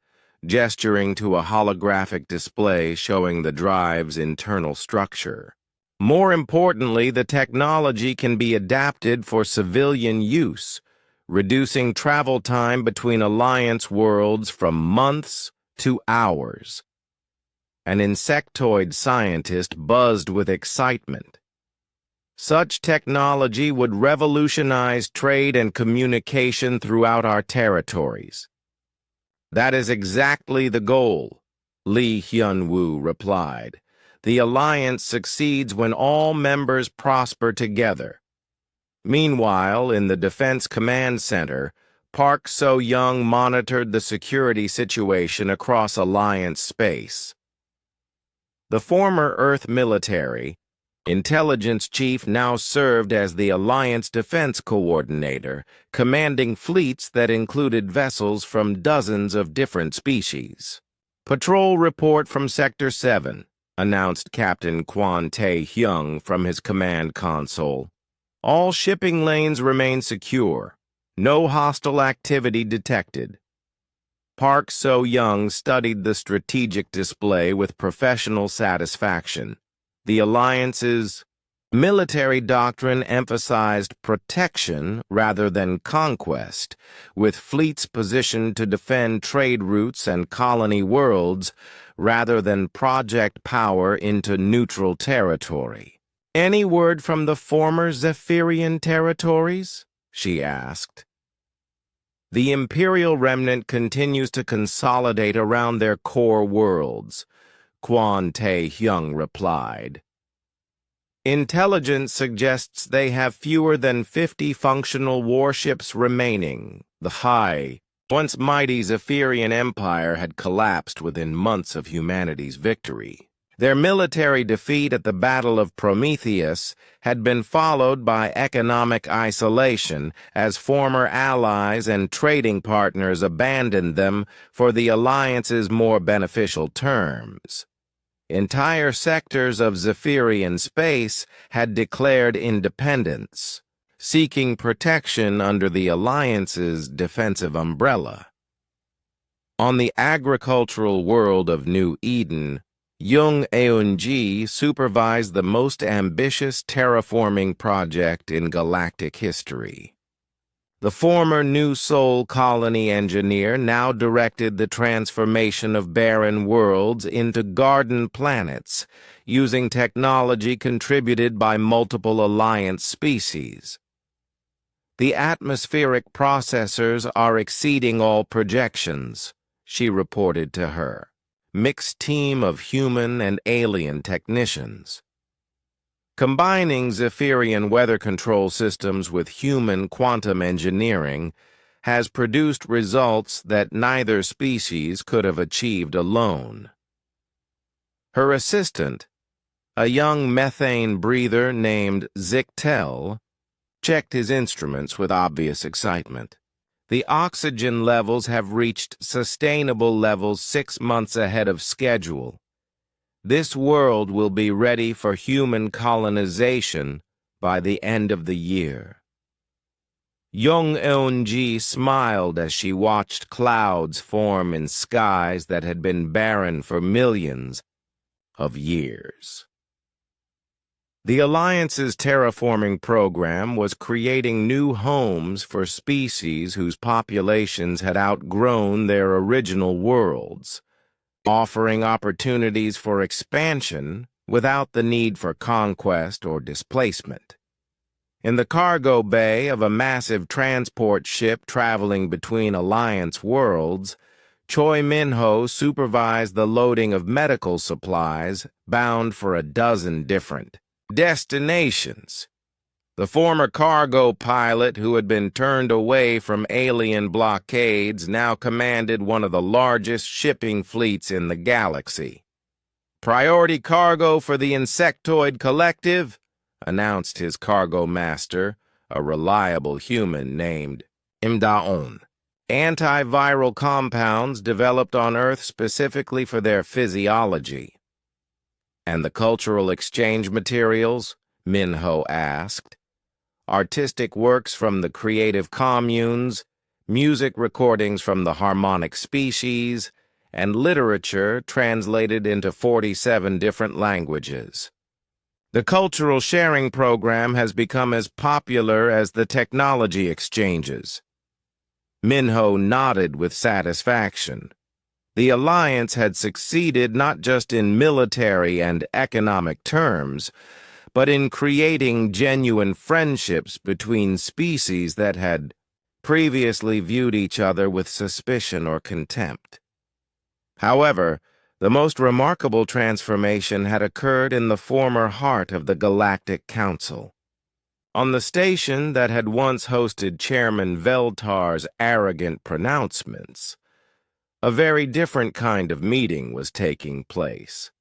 gesturing to a holographic display showing the drive's internal structure. More importantly, the technology can be adapted for civilian use, reducing travel time between Alliance worlds from months to hours. An insectoid scientist buzzed with excitement. Such technology would revolutionize trade and communication throughout our territories. That is exactly the goal, Lee Hyun-woo replied. The Alliance succeeds when all members prosper together. Meanwhile, in the Defense Command Center, Park So-young monitored the security situation across Alliance space. The former Earth military intelligence chief now served as the Alliance Defense Coordinator, commanding fleets that included vessels from dozens of different species. Patrol report from Sector 7, announced Captain Kwon Tae-hyung from his command console. All shipping lanes remain secure. No hostile activity detected. Park So-young studied the strategic display with professional satisfaction. The Alliance's military doctrine emphasized protection rather than conquest, with fleets positioned to defend trade routes and colony worlds rather than project power into neutral territory. "Any word from the former Zephyrian territories?" she asked. The Imperial Remnant continues to consolidate around their core worlds, Kwon Tae-hyung replied. Intelligence suggests they have fewer than 50 functional warships remaining. The once mighty Zephyrian Empire had collapsed within months of humanity's victory. Their military defeat at the Battle of Prometheus had been followed by economic isolation as former allies and trading partners abandoned them for the Alliance's more beneficial terms. Entire sectors of Zephyrian space had declared independence, seeking protection under the Alliance's defensive umbrella. On the agricultural world of New Eden, Jung Eun-ji supervised the most ambitious terraforming project in galactic history. The former New Sol colony engineer now directed the transformation of barren worlds into garden planets, using technology contributed by multiple Alliance species. The atmospheric processors are exceeding all projections, she reported to her. Mixed team of human and alien technicians. Combining Zephyrian weather control systems with human quantum engineering has produced results that neither species could have achieved alone. Her assistant, a young methane breather named Zictel, checked his instruments with obvious excitement. The oxygen levels have reached sustainable levels 6 months ahead of schedule. This world will be ready for human colonization by the end of the year. Young Eun-ji smiled as she watched clouds form in skies that had been barren for millions of years. The Alliance's terraforming program was creating new homes for species whose populations had outgrown their original worlds, offering opportunities for expansion without the need for conquest or displacement. In the cargo bay of a massive transport ship traveling between Alliance worlds, Choi Min-ho supervised the loading of medical supplies bound for a dozen different destinations. The former cargo pilot who had been turned away from alien blockades now commanded one of the largest shipping fleets in the galaxy. "Priority cargo for the Insectoid Collective," announced his cargo master, a reliable human named Im Da-on. "Antiviral compounds developed on Earth specifically for their physiology." "And the cultural exchange materials?" Min-ho asked. "Artistic works from the creative communes, music recordings from the harmonic species, and literature translated into 47 different languages. The cultural sharing program has become as popular as the technology exchanges." Min-ho nodded with satisfaction. The Alliance had succeeded not just in military and economic terms, but in creating genuine friendships between species that had previously viewed each other with suspicion or contempt. However, the most remarkable transformation had occurred in the former heart of the Galactic Council. On the station that had once hosted Chairman Veltar's arrogant pronouncements, a very different kind of meeting was taking place.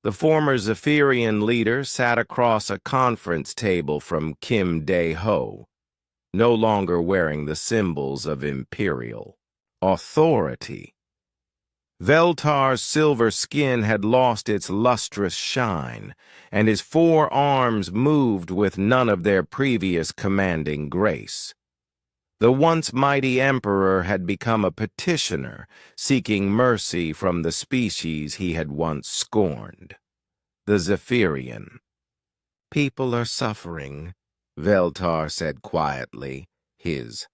The former Zephyrian leader sat across a conference table from Kim Dae-ho, no longer wearing the symbols of imperial authority. Veltar's silver skin had lost its lustrous shine, and his 4 arms moved with none of their previous commanding grace. The once mighty emperor had become a petitioner, seeking mercy from the species he had once scorned. The Zephyrian. "People are suffering," Veltar said quietly, his